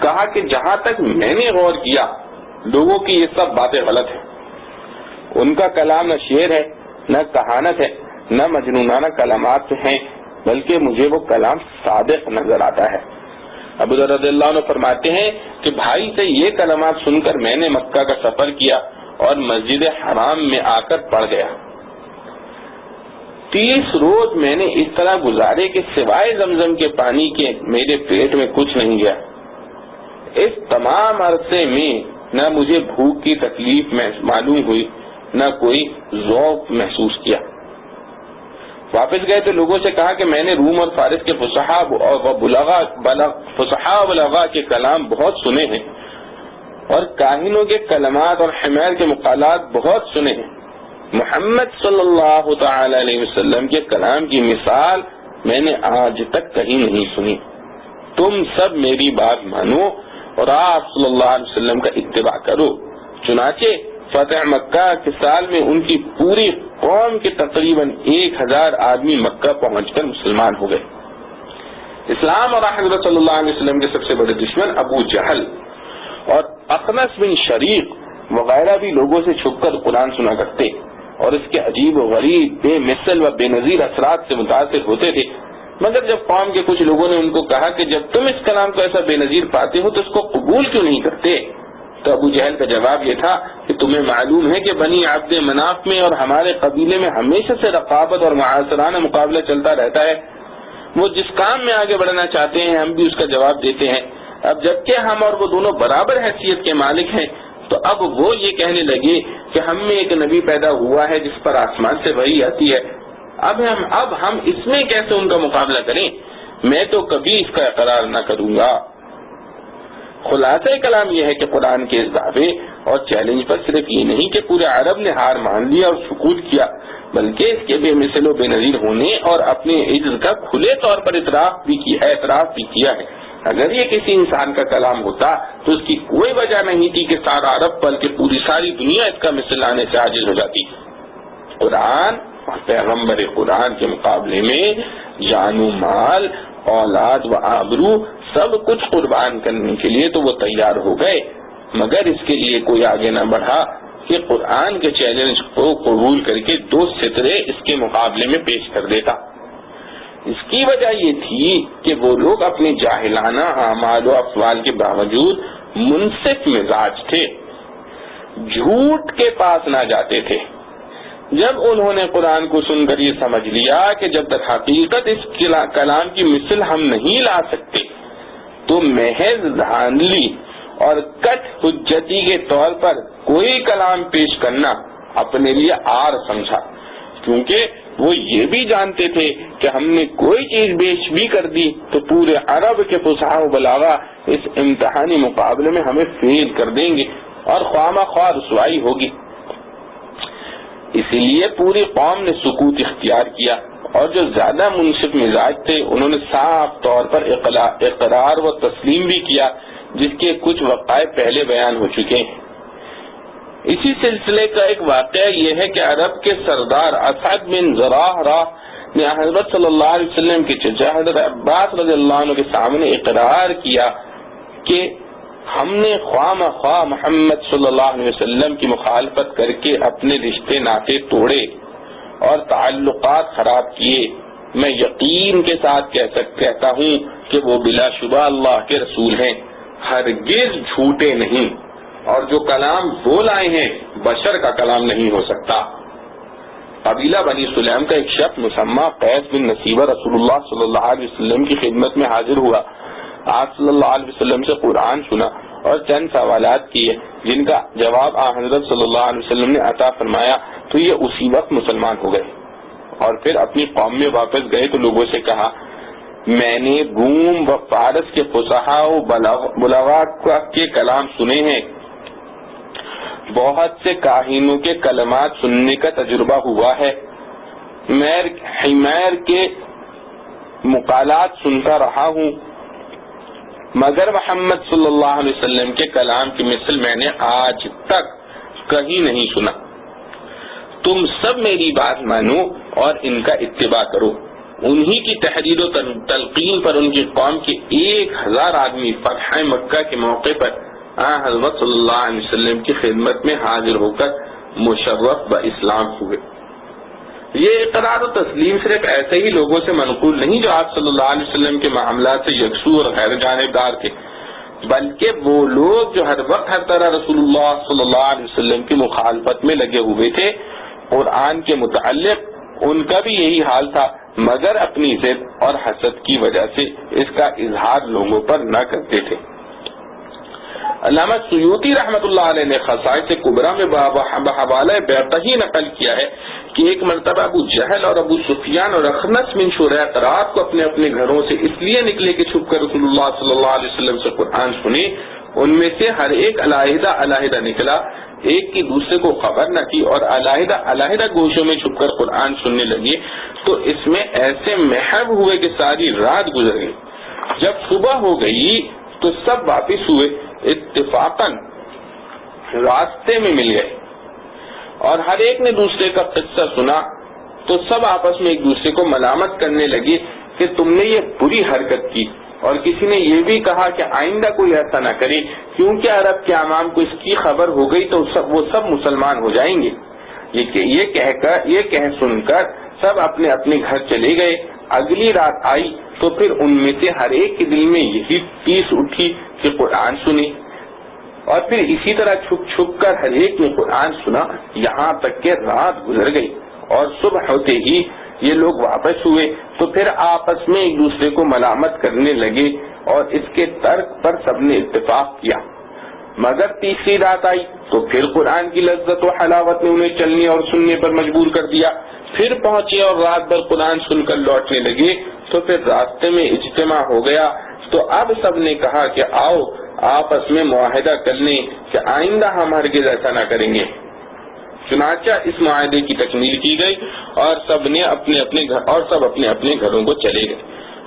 کہا کہ جہاں تک میں نے غور کیا لوگوں کی یہ سب باتیں غلط ہیں، ان کا کلام نہ شعر ہے، نہ کہانت ہے، نہ مجنونانہ کلمات سے ہیں، بلکہ مجھے وہ کلام صادق نظر آتا ہے۔ ابو ذر رضی اللہ عنہ فرماتے ہیں کہ بھائی سے یہ کلمات سن کر میں نے مکہ کا سفر کیا اور مسجد حرام میں آ کر پڑ گیا۔ 30 روز میں نے اس طرح گزارے کہ سوائے زمزم کے پانی کے میرے پیٹ میں کچھ نہیں گیا۔ اس تمام عرصے میں نہ مجھے بھوک کی تکلیف معلوم ہوئی، نہ کوئی ذوق محسوس کیا۔ واپس گئے تو لوگوں سے کہا کہ میں نے روم اور فارس کے فصحاء و بلغاء کے کلام بہت سنے ہیں، اور کاہنوں کے کلمات اور حمیر کے مقالات بہت سنے ہیں۔ محمد صلی اللہ تعالی علیہ وسلم کے کلام کی مثال میں نے آج تک کہیں نہیں سنی۔ تم سب میری بات مانو اور آپ صلی اللہ علیہ وسلم کا اتباع کرو۔ چنانچہ فتح مکہ کے سال میں ان کی پوری قوم کے تقریباً 1000 آدمی مکہ پہنچ کر مسلمان ہو گئے۔ اسلام اور حضرت صلی اللہ علیہ وسلم کے سب سے بڑے دشمن ابو جہل اور اخنس بن شریق وغیرہ بھی لوگوں سے چھپ کر قرآن سنا کرتے اور اس کے عجیب و غریب بے مثل و بے نظیر اثرات سے متاثر ہوتے تھے، مگر جب قوم کے کچھ لوگوں نے ان کو کہا کہ جب تم اس کلام کو ایسا بے نظیر پاتے ہو تو اس کو قبول کیوں نہیں کرتے، تو ابو جہل کا جواب یہ تھا کہ تمہیں معلوم ہے کہ بنی عبد مناف میں اور ہمارے قبیلے میں ہمیشہ سے رقابت اور معاصرانہ مقابلہ چلتا رہتا ہے، وہ جس کام میں آگے بڑھنا چاہتے ہیں ہم بھی اس کا جواب دیتے ہیں۔ اب جبکہ ہم اور وہ دونوں برابر حیثیت کے مالک ہیں تو اب وہ یہ کہنے لگے کہ ہم میں ایک نبی پیدا ہوا ہے جس پر آسمان سے وحی آتی ہے، اب ہم اس میں کیسے ان کا مقابلہ کریں؟ میں تو کبھی اس کا اقرار نہ کروں گا۔ خلاصہ کلام یہ ہے کہ قرآن کے اس دعوے اور چیلنج پر صرف یہ نہیں کہ پورے عرب نے ہار مان لیا اور سکوت کیا، بلکہ اس کے بے مثل و بے نظیر ہونے اور اپنے عجز کا کھلے طور پر اعتراف بھی کیا ہے۔ اگر یہ کسی انسان کا کلام ہوتا تو اس کی کوئی وجہ نہیں تھی کہ سارا عرب بلکہ پوری ساری دنیا اس کا مثل لانے سے عاجز ہو جاتی۔ قرآن اور پیغمبر قرآن کے مقابلے میں جان و مال، اولاد و آبرو سب کچھ قربان کرنے کے لیے تو وہ تیار ہو گئے، مگر اس کے لیے کوئی آگے نہ بڑھا کہ قرآن کے چیلنج کو قبول کر کے 2 سترے اس کے مقابلے میں پیش کر دیتا۔ اس کی وجہ یہ تھی کہ وہ لوگ اپنے جاہلانہ اعمال و افعال کے باوجود منصف مزاج تھے، جھوٹ کے پاس نہ جاتے تھے۔ جب انہوں نے قرآن کو سن کر یہ سمجھ لیا کہ جب تک حقیقت اس کلام کی مثل ہم نہیں لا سکتے تو محض دھاندلی اور کٹ حجتی کے طور پر کوئی کلام پیش کرنا اپنے لیے آر سمجھا، کیونکہ وہ یہ بھی جانتے تھے کہ ہم نے کوئی چیز پیش بھی کر دی تو پورے عرب کے فصحاء و بلاغا اس امتحانی مقابلے میں ہمیں فیل کر دیں گے اور خواہ مخواہ رسوائی ہوگی۔ اسی لیے پوری قوم نے سکوت اختیار کیا، اور جو زیادہ منصف مزاج تھے انہوں نے صاف طور پر اقرار و تسلیم بھی کیا، جس کے کچھ وقائع پہلے بیان ہو چکے ہیں۔ اسی سلسلے کا ایک واقعہ یہ ہے کہ عرب کے سردار اسعد بن زرارہ نے حضرت صلی اللہ علیہ وسلم کے چچا حضرت عباس رضی اللہ عنہ کے سامنے اقرار کیا کہ ہم نے خواہ مخواہ محمد صلی اللہ علیہ وسلم کی مخالفت کر کے اپنے رشتے ناطے توڑے اور تعلقات خراب کیے. میں یقین کے ساتھ کہتا ہوں کہ وہ بلا شبہ اللہ کے رسول ہیں، ہرگز جھوٹے نہیں، اور جو کلام وہ لائے ہیں بشر کا کلام نہیں ہو سکتا. قبیلہ بنی سلیم کا ایک شخص مسمى قیس بن نصیبہ رسول اللہ صلی اللہ علیہ وسلم کی خدمت میں حاضر ہوا. آپ صلی اللہ علیہ وسلم سے قرآن سنا اور چند سوالات کیے جن کا جواب حضرت صلی اللہ علیہ وسلم نے عطا فرمایا تو یہ اسی وقت مسلمان ہو گئے، اور پھر اپنی قوم میں واپس گئے تو لوگوں سے کہا میں نے روم و فارس کے فصحاء و بلغاء کے کلام سنے ہیں، بہت سے کاہنوں کے کلمات سننے کا تجربہ ہوا ہے، حمیر کے مقالات سنتا رہا ہوں، مگر محمد صلی اللہ علیہ وسلم کے کلام کی مثل میں نے آج تک کہیں نہیں سنا. تم سب میری بات مانو اور ان کا اتباع کرو. انہی کی تحریر و تلقین پر ان کی قوم کے 1000 آدمی فتح مکہ کے موقع پر حضرت صلی اللہ علیہ وسلم کی خدمت میں حاضر ہو کر مشرف اسلام ہوئے. یہ اقرار و تسلیم صرف ایسے ہی لوگوں سے منقول نہیں جو آپ صلی اللہ علیہ وسلم کے معاملات سے یکسو اور غیر جانبدار تھے، بلکہ وہ لوگ جو ہر وقت ہر طرح رسول اللہ صلی اللہ علیہ وسلم کی مخالفت میں لگے ہوئے تھے. قرآن کے متعلق ان کا بھی یہی حال تھا، مگر اپنی ضد اور حسد کی وجہ سے اس کا اظہار لوگوں پر نہ کرتے تھے. علامہ سیوطی رحمۃ اللہ علیہ نے خصائص کبریٰ میں بحوالہ بیضحی نقل کیا ہے کہ ایک مرتبہ ابو جہل اور ابو سفیان اور اخنس بن شریح رات کو اپنے اپنے گھروں سے اس لیے نکلے کہ چھپ کر رسول اللہ صلی اللہ علیہ وسلم سے قرآن سنے. ان میں سے ہر ایک علیحدہ علیحدہ نکلا، ایک کی دوسرے کو خبر نہ کی، اور علیحدہ علیحدہ گوشوں میں چھپ کر قرآن سننے لگے. تو اس میں ایسے محب ہوئے کہ ساری رات گزر گئی. جب صبح ہو گئی تو سب واپس ہوئے، اتفاقاً راستے میں مل گئے اور ہر ایک نے دوسرے کا قصہ سنا. تو سب آپس میں ایک دوسرے کو ملامت کرنے لگے کہ تم نے یہ بری حرکت کی، اور کسی نے یہ بھی کہا کہ آئندہ کوئی ایسا نہ کرے کیونکہ عرب کے عوام کو اس کی خبر ہو گئی تو وہ سب مسلمان ہو جائیں گے. یہ کہہ سن کر سب اپنے اپنے گھر چلے گئے. اگلی رات آئی تو پھر ان میں سے ہر ایک کے دل میں یہی ٹیس اٹھی کہ قرآن سنے، اور پھر اسی طرح چھپ چھپ کر ہر ایک نے قرآن سنا، یہاں تک کہ رات گزر گئی. اور صبح ہوتے ہی یہ لوگ واپس ہوئے تو پھر آپس میں ایک دوسرے کو ملامت کرنے لگے، اور اس کے ترک پر سب نے اتفاق کیا. مگر تیسری رات آئی تو پھر قرآن کی لذت و حلاوت نے انہیں چلنے اور سننے پر مجبور کر دیا. پھر پہنچے اور رات بھر قرآن سن کر لوٹنے لگے تو پھر راستے میں اجتماع ہو گیا. تو اب سب نے کہا کہ آؤ آپس میں معاہدہ کر لیں کہ آئندہ ہم ہرگز ایسا نہ کریں گے. چنانچہ اس معاہدے کی تکمیل کی گئی اور سب اپنے اپنے گھروں کو چلے گئے.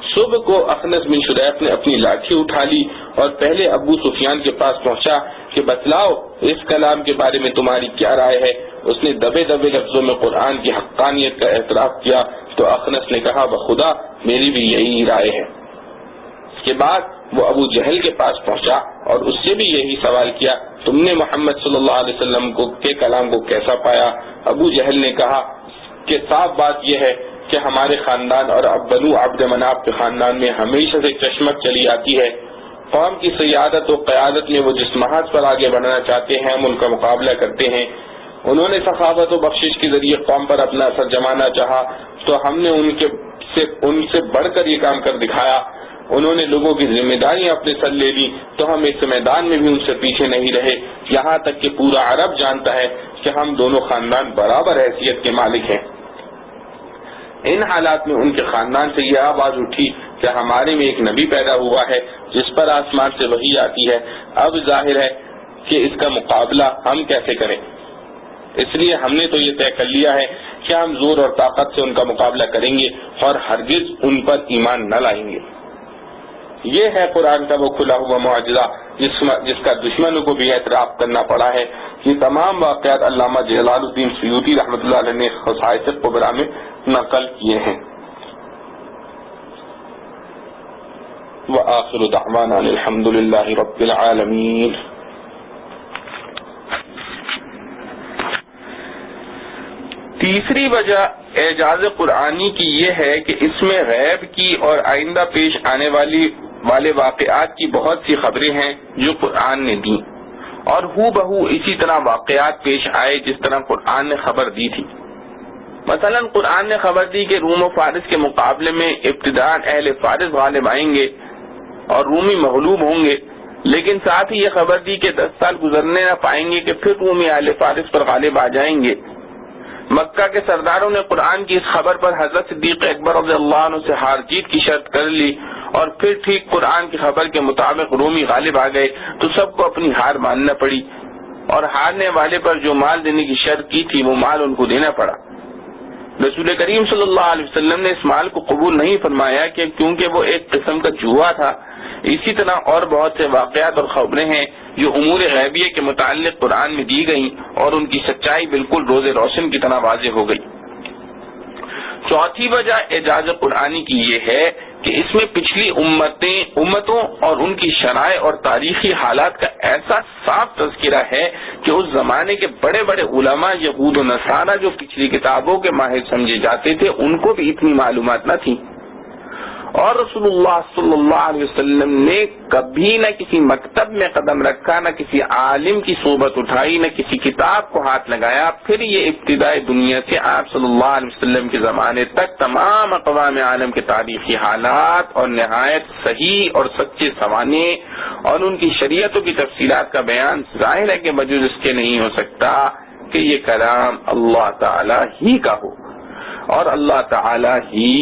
صبح کو اخنس بن شریح نے اپنی لاٹھی اٹھا لی اور پہلے ابو سفیان کے پاس پہنچا کہ بتلاؤ اس کلام کے بارے میں تمہاری کیا رائے ہے. اس نے دبے دبے لفظوں میں قرآن کی حقانیت کا اعتراف کیا تو اخنس نے کہا بخدا میری بھی یہی رائے ہے. اس کے بعد وہ ابو جہل کے پاس پہنچا اور اس سے بھی یہی سوال کیا تم نے محمد صلی اللہ علیہ وسلم کے کلام کو کیسا پایا. ابو جہل نے کہا کہ صاف بات یہ ہے کہ ہمارے خاندان اور بنو عبد مناف کے خاندان میں ہمیشہ سے چشمک چلی آتی ہے. قوم کی سیادت و قیادت میں وہ جس محاذ پر آگے بڑھنا چاہتے ہیں ہم ان کا مقابلہ کرتے ہیں. انہوں نے سخاوت و بخشش کے ذریعے قوم پر اپنا اثر جمانا چاہا تو ہم نے ان سے بڑھ کر یہ کام کر دکھایا. انہوں نے لوگوں کی ذمہ داریاں اپنے سر لے لی تو ہم اس میدان میں بھی ان سے پیچھے نہیں رہے، یہاں تک کہ پورا عرب جانتا ہے کہ ہم دونوں خاندان برابر حیثیت کے مالک ہیں. ان حالات میں ان کے خاندان سے یہ آواز اٹھی کہ ہمارے میں ایک نبی پیدا ہوا ہے جس پر آسمان سے وحی آتی ہے. اب ظاہر ہے کہ اس کا مقابلہ ہم کیسے کریں. اس لیے ہم نے تو یہ طے کر لیا ہے کہ ہم زور اور طاقت سے ان کا مقابلہ کریں گے اور ہرگز ان پر ایمان نہ لائیں گے. یہ ہے قرآن کا وہ کھلا ہوا معجزہ جس کا دشمنوں کو بھی اعتراف کرنا پڑا ہے یہ تمام واقعات علامہ جلال الدین سیوطی رحمۃ اللہ علیہ نے خصائص کبریٰ میں نقل کیے ہیں۔ وآخر دعوانا الحمد للہ رب العالمین۔ تیسری وجہ اعجاز قرآنی کی یہ ہے کہ اس میں غیب کی اور آئندہ پیش آنے والے واقعات کی بہت سی خبریں ہیں جو قرآن نے دی، اور ہو بہو اسی طرح واقعات پیش آئے جس طرح قرآن نے خبر دی تھی۔ مثلا قرآن نے خبر دی کہ روم و فارس کے مقابلے میں ابتداء اہل فارس غالب آئیں گے اور رومی مغلوب ہوں گے، لیکن ساتھ ہی یہ خبر دی کہ 10 سال گزرنے نہ پائیں گے کہ پھر رومی اہل فارس پر غالب آ جائیں گے۔ مکہ کے سرداروں نے قرآن کی اس خبر پر حضرت صدیق اکبر رضی اللہ عنہ سے ہار جیت کی شرط کر لی، اور پھر ٹھیک قرآن کی خبر کے مطابق رومی غالب آ گئے تو سب کو اپنی ہار ماننا پڑی، اور ہارنے والے پر جو مال دینے کی شرط کی تھی وہ مال ان کو دینا پڑا۔ رسول کریم صلی اللہ علیہ وسلم نے اس مال کو قبول نہیں فرمایا کہ کیونکہ وہ ایک قسم کا جوا تھا۔ اسی طرح اور بہت سے واقعات اور خبریں ہیں جو امور غیبیہ کے متعلق قرآن میں دی گئیں، اور ان کی سچائی بالکل روز روشن کی طرح واضح ہو گئی۔ چوتھی وجہ اعجاز قرآنی کی یہ ہے کہ اس میں پچھلی امتوں اور ان کی شرائع اور تاریخی حالات کا ایسا صاف تذکرہ ہے کہ اس زمانے کے بڑے بڑے علماء یہود و نصارہ جو پچھلی کتابوں کے ماہر سمجھے جاتے تھے ان کو بھی اتنی معلومات نہ تھی، اور رسول اللہ صلی اللہ علیہ وسلم نے کبھی نہ کسی مکتب میں قدم رکھا، نہ کسی عالم کی صحبت اٹھائی، نہ کسی کتاب کو ہاتھ لگایا۔ پھر یہ ابتدائی دنیا سے آپ صلی اللہ علیہ وسلم کے زمانے تک تمام اقوام عالم کے تاریخی حالات اور نہایت صحیح اور سچے سوانح اور ان کی شریعتوں کی تفصیلات کا بیان ظاہر ہے کہ بجز اس کے نہیں ہو سکتا کہ یہ کلام اللہ تعالی ہی کا ہو، اور اللہ تعالی ہی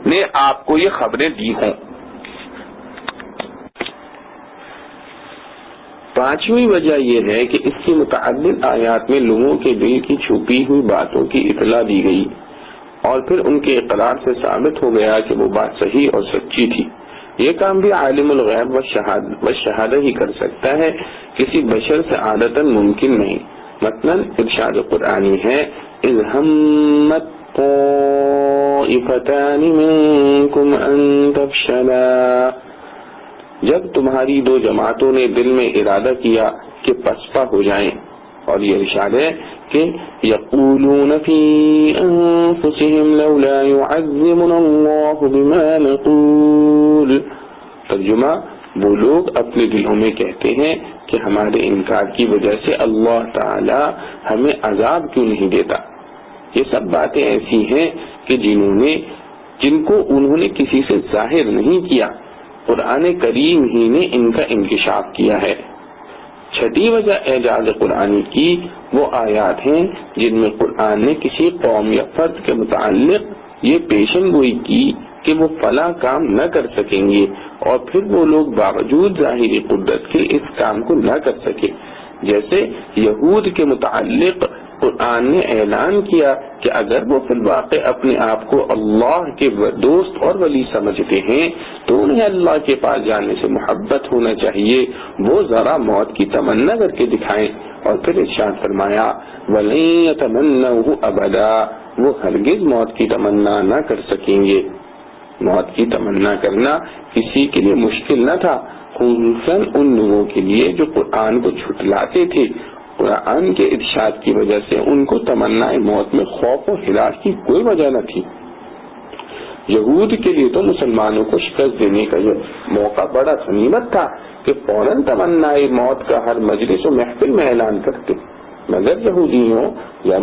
نے آپ کو یہ خبریں دی ہوں۔ پانچویں وجہ یہ ہے کہ اس کی متعدد آیات میں لوگوں کے دل کی چھپی ہوئی باتوں کی اطلاع دی گئی، اور پھر ان کے اقرار سے ثابت ہو گیا کہ وہ بات صحیح اور سچی تھی۔ یہ کام بھی عالم الغیب و شہادہ ہی کر سکتا ہے، کسی بشر سے عادتاً ممکن نہیں۔ مثلا ارشاد قرآنی ہے اذ ہمت طائفتان منکم ان تفشلا، جب تمہاری دو جماعتوں نے دل میں ارادہ کیا کہ پسپا ہو جائیں، اور یہ ارشاد ہے کہ یقولون فی انفسہم لولا یعذبنا اللہ بما نقول، ترجمہ وہ لوگ اپنے دلوں میں کہتے ہیں کہ ہمارے انکار کی وجہ سے اللہ تعالی ہمیں عذاب کیوں نہیں دیتا۔ یہ سب باتیں ایسی ہیں کہ جن کو انہوں نے کسی سے ظاہر نہیں کیا، قرآن کریم ہی نے ان کا انکشاف کیا ہے۔ چھٹی وجہ اعجاز قرآنی کی وہ آیات ہیں جن میں قرآن نے کسی قوم یا فرد کے متعلق یہ پیشن گوئی کی کہ وہ فلاں کام نہ کر سکیں گے، اور پھر وہ لوگ باوجود ظاہری قدرت کے اس کام کو نہ کر سکے۔ جیسے یہود کے متعلق قرآن نے اعلان کیا کہ اگر وہ فی الواقع اپنے آپ کو اللہ کے دوست اور ولی سمجھتے ہیں تو انہیں اللہ کے پاس جانے سے محبت ہونا چاہیے، وہ ذرا موت کی تمنا کر کے دکھائیں، اور پھر ارشاد فرمایا وَلَن يَتَمَنَّوْهُ أَبَدًا، وہ ہرگز موت کی تمنا نہ کر سکیں گے۔ موت کی تمنا کرنا کسی کے لیے مشکل نہ تھا، خصوصاً ان لوگوں کے لیے جو قرآن کو جھٹلاتے تھے۔ قرآن کے ارشاد کی وجہ سے ان کو تمنا موت میں خوف و ہراس کی کوئی وجہ نہ تھی۔ یہود کے لیے تو مسلمانوں کو شکست دینے کا یہ موقع بڑا غنیمت تھا کہ فوراً تمنا موت کا ہر مجلس و محفل میں اعلان کرتے، مگر یہودیوں یا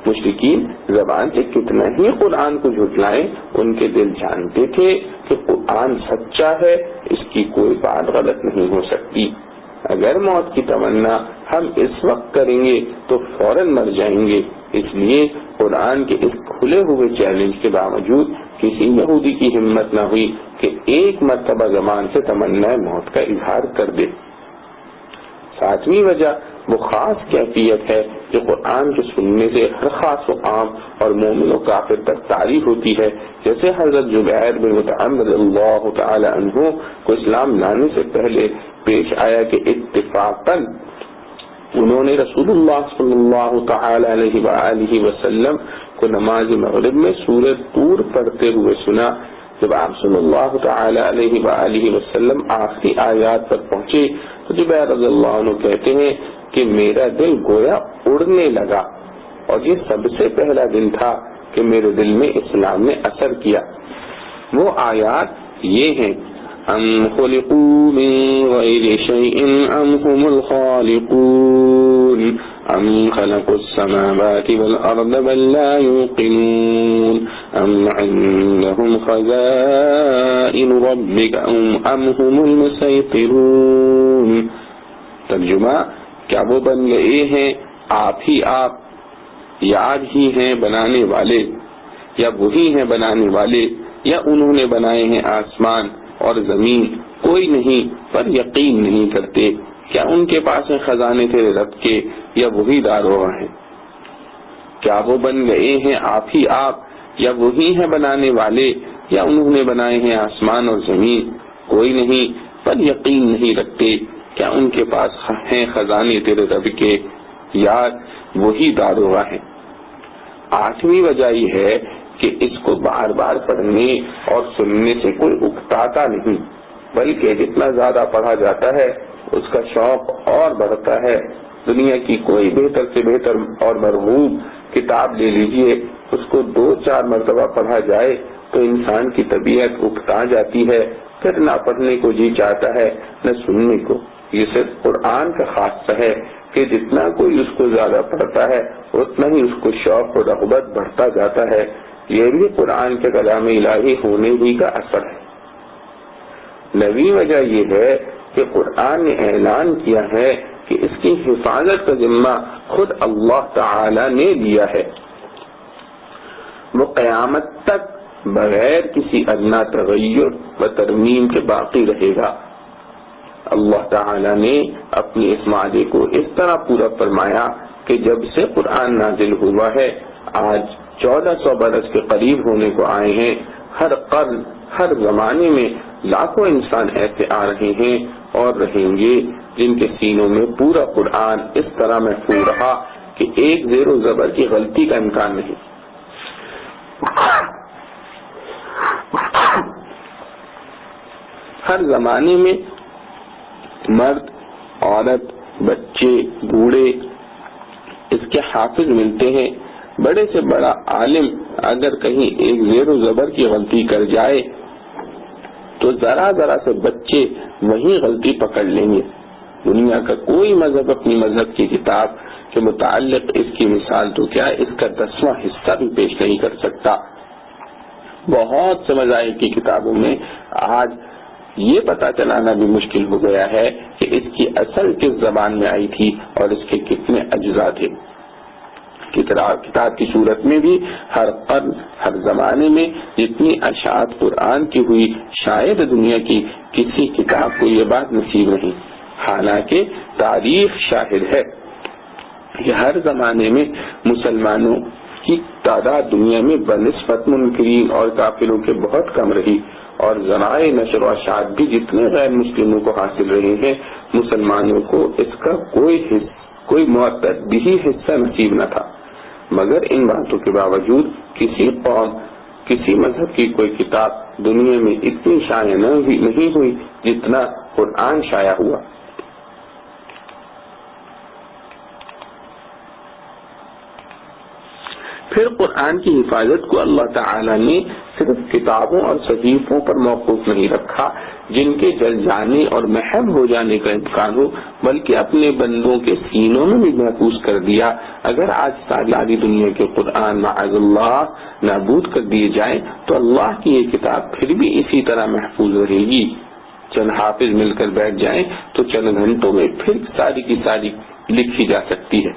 مشرکین زبان سے کتنا ہی قرآن کو جھٹلائیں، ان کے دل جانتے تھے کہ قرآن سچا ہے، اس کی کوئی بات غلط نہیں ہو سکتی۔ اگر موت کی تمنا ہم اس وقت کریں گے تو فوراً مر جائیں گے۔ اس لیے قرآن کے اس کھلے ہوئے چیلنج کے باوجود کسی یہودی کی ہمت نہ ہوئی کہ ایک مرتبہ زبان سے تمنا موت کا اظہار کر دے۔ ساتویں وجہ وہ خاص کیفیت ہے کہ قرآن کے سننے سے ہر خاص و عام اور مومن و کافر تک تعریف ہوتی ہے، جیسے حضرت جبیر بن مطعم رضی اللہ تعالی عنہ کو اسلام لانے سے پہلے پیش آیا کہ اتفاقاً انہوں نے رسول اللہ صلی اللہ تعالی علیہ وآلہ وسلم کو نماز مغرب میں سورۃ طور پڑھتے ہوئے سنا۔ جب آپ صلی اللہ تعالی علیہ وآلہ وسلم آخری آیات پر پہنچے تو جبیر رضی اللہ عنہ کہتے ہیں کہ میرا دل گویا اڑنے لگا، اور یہ سب سے پہلا دن تھا کہ میرے دل میں اسلام نے اثر کیا۔ وہ آیات یہ ہیں: ام خلقوا من غیر شیء ام هم الخالقون ام خلقوا السماوات والارض بل لا يوقنون ام عندهم خزائن ربك ام هم المسيطرون۔ ترجمہ: کیا وہ بن گئے ہیں آپ ہی آپ، یاد ہی ہیں بنانے والے، یا وہی ہیں بنانے والے، یا انہوں نے بنائے ہیں آسمان اور زمین، کوئی نہیں پر یقین نہیں کرتے۔ کیا ان کے پاس ہیں خزانے تیرے رب کے، یا وہی داروغ ہیں؟ کیا وہ بن گئے ہیں آپ ہی آپ، یا وہی ہیں بنانے والے، یا انہوں نے بنائے ہیں آسمان اور زمین، کوئی نہیں پر یقین نہیں رکھتے۔ کیا ان کے پاس ہیں خزانے تیرے رب کے، یا وہی داروغ ہیں؟ آٹھویں وجہ یہ ہے کہ اس کو بار بار پڑھنے اور سننے سے کوئی اکتاتا نہیں، بلکہ جتنا زیادہ پڑھا جاتا ہے اس کا شوق اور بڑھتا ہے۔ دنیا کی کوئی بہتر سے بہتر اور مرغوب کتاب لے لیجئے، اس کو 2-4 مرتبہ پڑھا جائے تو انسان کی طبیعت اکتا جاتی ہے، پھر نہ پڑھنے کو جی چاہتا ہے نہ سننے کو۔ یہ صرف قرآن کا خاصہ ہے کہ جتنا کوئی اس کو زیادہ پڑھتا ہے اتنا ہی اس کو شوق و رغبت بڑھتا جاتا ہے۔ یہ بھی قرآن کے کلام الہی ہونے ہی کا اثر ہے۔ 9ویں وجہ یہ ہے کہ قرآن نے اعلان کیا ہے کہ اس کی حفاظت کا ذمہ خود اللہ تعالی نے لیا ہے، وہ قیامت تک بغیر کسی ادنا تغیر و ترمیم کے باقی رہے گا۔ اللہ تعالی نے اپنی اس وعدے کو اس طرح پورا فرمایا کہ جب سے قرآن نازل ہوا ہے آج 1400 برس کے قریب ہونے کو آئے ہیں، ہر قرن ہر زمانے میں لاکھوں انسان ایسے آ رہے ہیں اور رہیں گے جن کے سینوں میں پورا قرآن اس طرح محفوظ رہا کہ ایک زیر و زبر کی غلطی کا امکان نہیں۔ ہر زمانے میں مرد، عورت، بچے، بوڑھے اس کے حافظ ملتے ہیں۔ بڑے سے بڑا عالم اگر کہیں ایک زیر و زبر کی غلطی کر جائے تو ذرا سے بچے وہی غلطی پکڑ لیں گے۔ دنیا کا کوئی مذہب اپنی مذہب کی کتاب کے متعلق اس کی مثال تو کیا اس کا 10واں حصہ بھی پیش نہیں کر سکتا۔ بہت سے مذاہب کی کتابوں میں آج یہ پتہ چلانا بھی مشکل ہو گیا ہے کہ اس کی اصل کس زبان میں آئی تھی اور اس کے کتنے اجزاء تھے۔ کتاب کی صورت میں بھی ہر قرن ہر زمانے میں جتنی اشاعت قرآن کی ہوئی شاید دنیا کی کسی کتاب کو یہ بات نصیب نہیں، حالانکہ تاریخ شاہد ہے کہ ہر زمانے میں مسلمانوں کی تعداد دنیا میں بنسبت منکرین اور کافروں کے بہت کم رہی، اور ذرائع نشر و اشاعت بھی جتنے غیر مسلموں کو حاصل رہے ہیں، مسلمانوں کو اس کا کوئی معتدی حصہ نصیب نہ تھا۔ مگر ان باتوں کے باوجود کسی قوم، کسی مذہب کی کوئی کتاب دنیا میں اتنی شائع نہیں ہوئی جتنا قرآن شائع ہوا۔ پھر قرآن کی حفاظت کو اللہ تعالی نے صرف کتابوں اور صحیفوں پر موقوف نہیں رکھا جن کے جل جانے اور محو ہو جانے کا امکان ہو، بلکہ اپنے بندوں کے سینوں میں بھی محفوظ کر دیا۔ اگر آج ساری دنیا کے قرآن معاذ اللہ نابود کر دیے جائیں تو اللہ کی یہ کتاب پھر بھی اسی طرح محفوظ رہے گی۔ چند حافظ مل کر بیٹھ جائیں تو چند گھنٹوں میں پھر ساری کی ساری لکھی جا سکتی ہے۔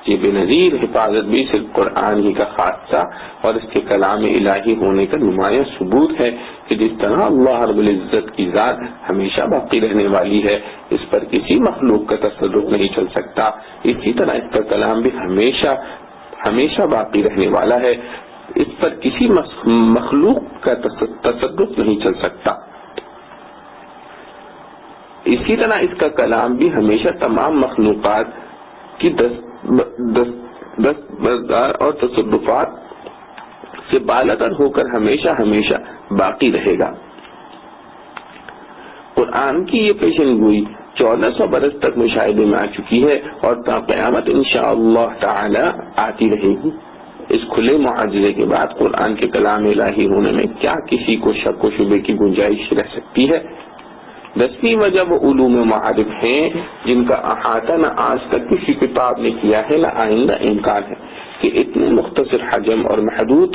یہ بے نظیر حفاظت بھی صرف قرآن ہی کا خاصہ اور اس کے کلام الہی ہونے کا نمایاں ثبوت ہے کہ جس طرح اللہ رب العزت کی ذات ہمیشہ باقی رہنے والی ہے، اس پر کسی مخلوق کا تصرف نہیں چل سکتا، اسی طرح اس کا کلام بھی ہمیشہ باقی رہنے والا ہے، اس پر کسی مخلوق کا تصرف نہیں چل سکتا۔ اسی طرح اس کا کلام بھی ہمیشہ تمام مخلوقات کی دستبردار اور تصرفات سے بالاتر ہو کر ہمیشہ ہمیشہ باقی رہے گا۔ قرآن کی یہ پیشن گوئی 1400 برس تک مشاہدے میں آ چکی ہے اور تا قیامت انشاءاللہ تعالی آتی رہے گی۔ اس کھلے معجزے کے بعد قرآن کے کلام الہی ہونے میں کیا کسی کو شک و شبے کی گنجائش رہ سکتی ہے؟ 10ویں وجہ وہ علوم و معارف ہیں جن کا احاطہ نہ آج تک کسی کتاب نے کیا ہے نہ آئندہ امکان ہے کہ اتنے مختصر حجم اور محدود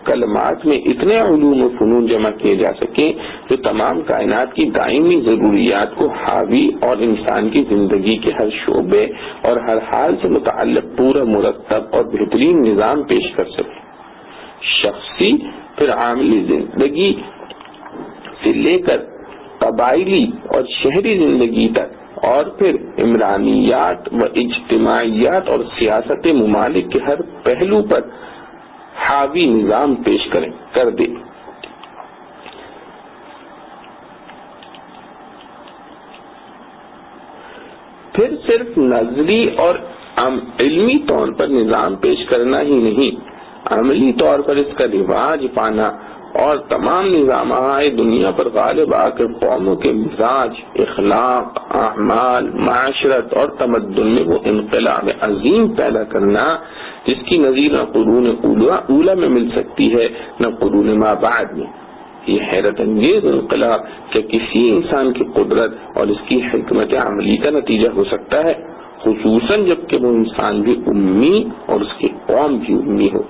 کلمات میں اتنے علوم و فنون جمع کیے جا سکیں جو تمام کائنات کی دائمی ضروریات کو حاوی اور انسان کی زندگی کے ہر شعبے اور ہر حال سے متعلق پورا مرتب اور بہترین نظام پیش کر سکے۔ شخصی پھر عاملی زندگی سے لے کر قبائلی اور شہری زندگی تک اور پھر عمرانیات و اجتماعیات اور سیاست ممالک کے ہر پہلو پر حاوی نظام پیش کر دے۔ پھر صرف نظری اور علمی طور پر نظام پیش کرنا ہی نہیں، عملی طور پر اس کا رواج پانا اور تمام نظامات دنیا پر غالب آ کر قوموں کے مزاج، اخلاق، اعمال، معاشرت اور تمدن میں وہ انقلاب عظیم پیدا کرنا جس کی نظیر نہ قرون اولا میں مل سکتی ہے نہ قرون ما بعد میں۔ یہ حیرت انگیز انقلاب کیا کسی انسان کی قدرت اور اس کی حکمت عملی کا نتیجہ ہو سکتا ہے، خصوصاً جب کہ وہ انسان بھی امی اور اس کی قوم بھی امی ہو۔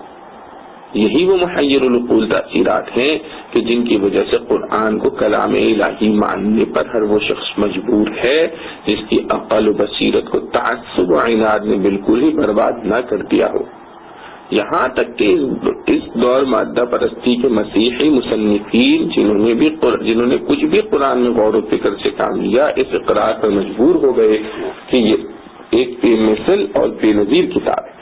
یہی وہ محیر العقول تاثیرات ہیں کہ جن کی وجہ سے قرآن کو کلام الہی ماننے پر ہر وہ شخص مجبور ہے جس کی عقل و بصیرت کو تعصب و عناد نے بالکل ہی برباد نہ کر دیا ہو۔ یہاں تک کہ اس دور مادہ پرستی کے مسیحی مصنفین جنہوں نے کچھ بھی قرآن میں غور و فکر سے کام لیا، اس اقرار پر مجبور ہو گئے کہ یہ ایک بے مثل اور بے نظیر کتاب ہے۔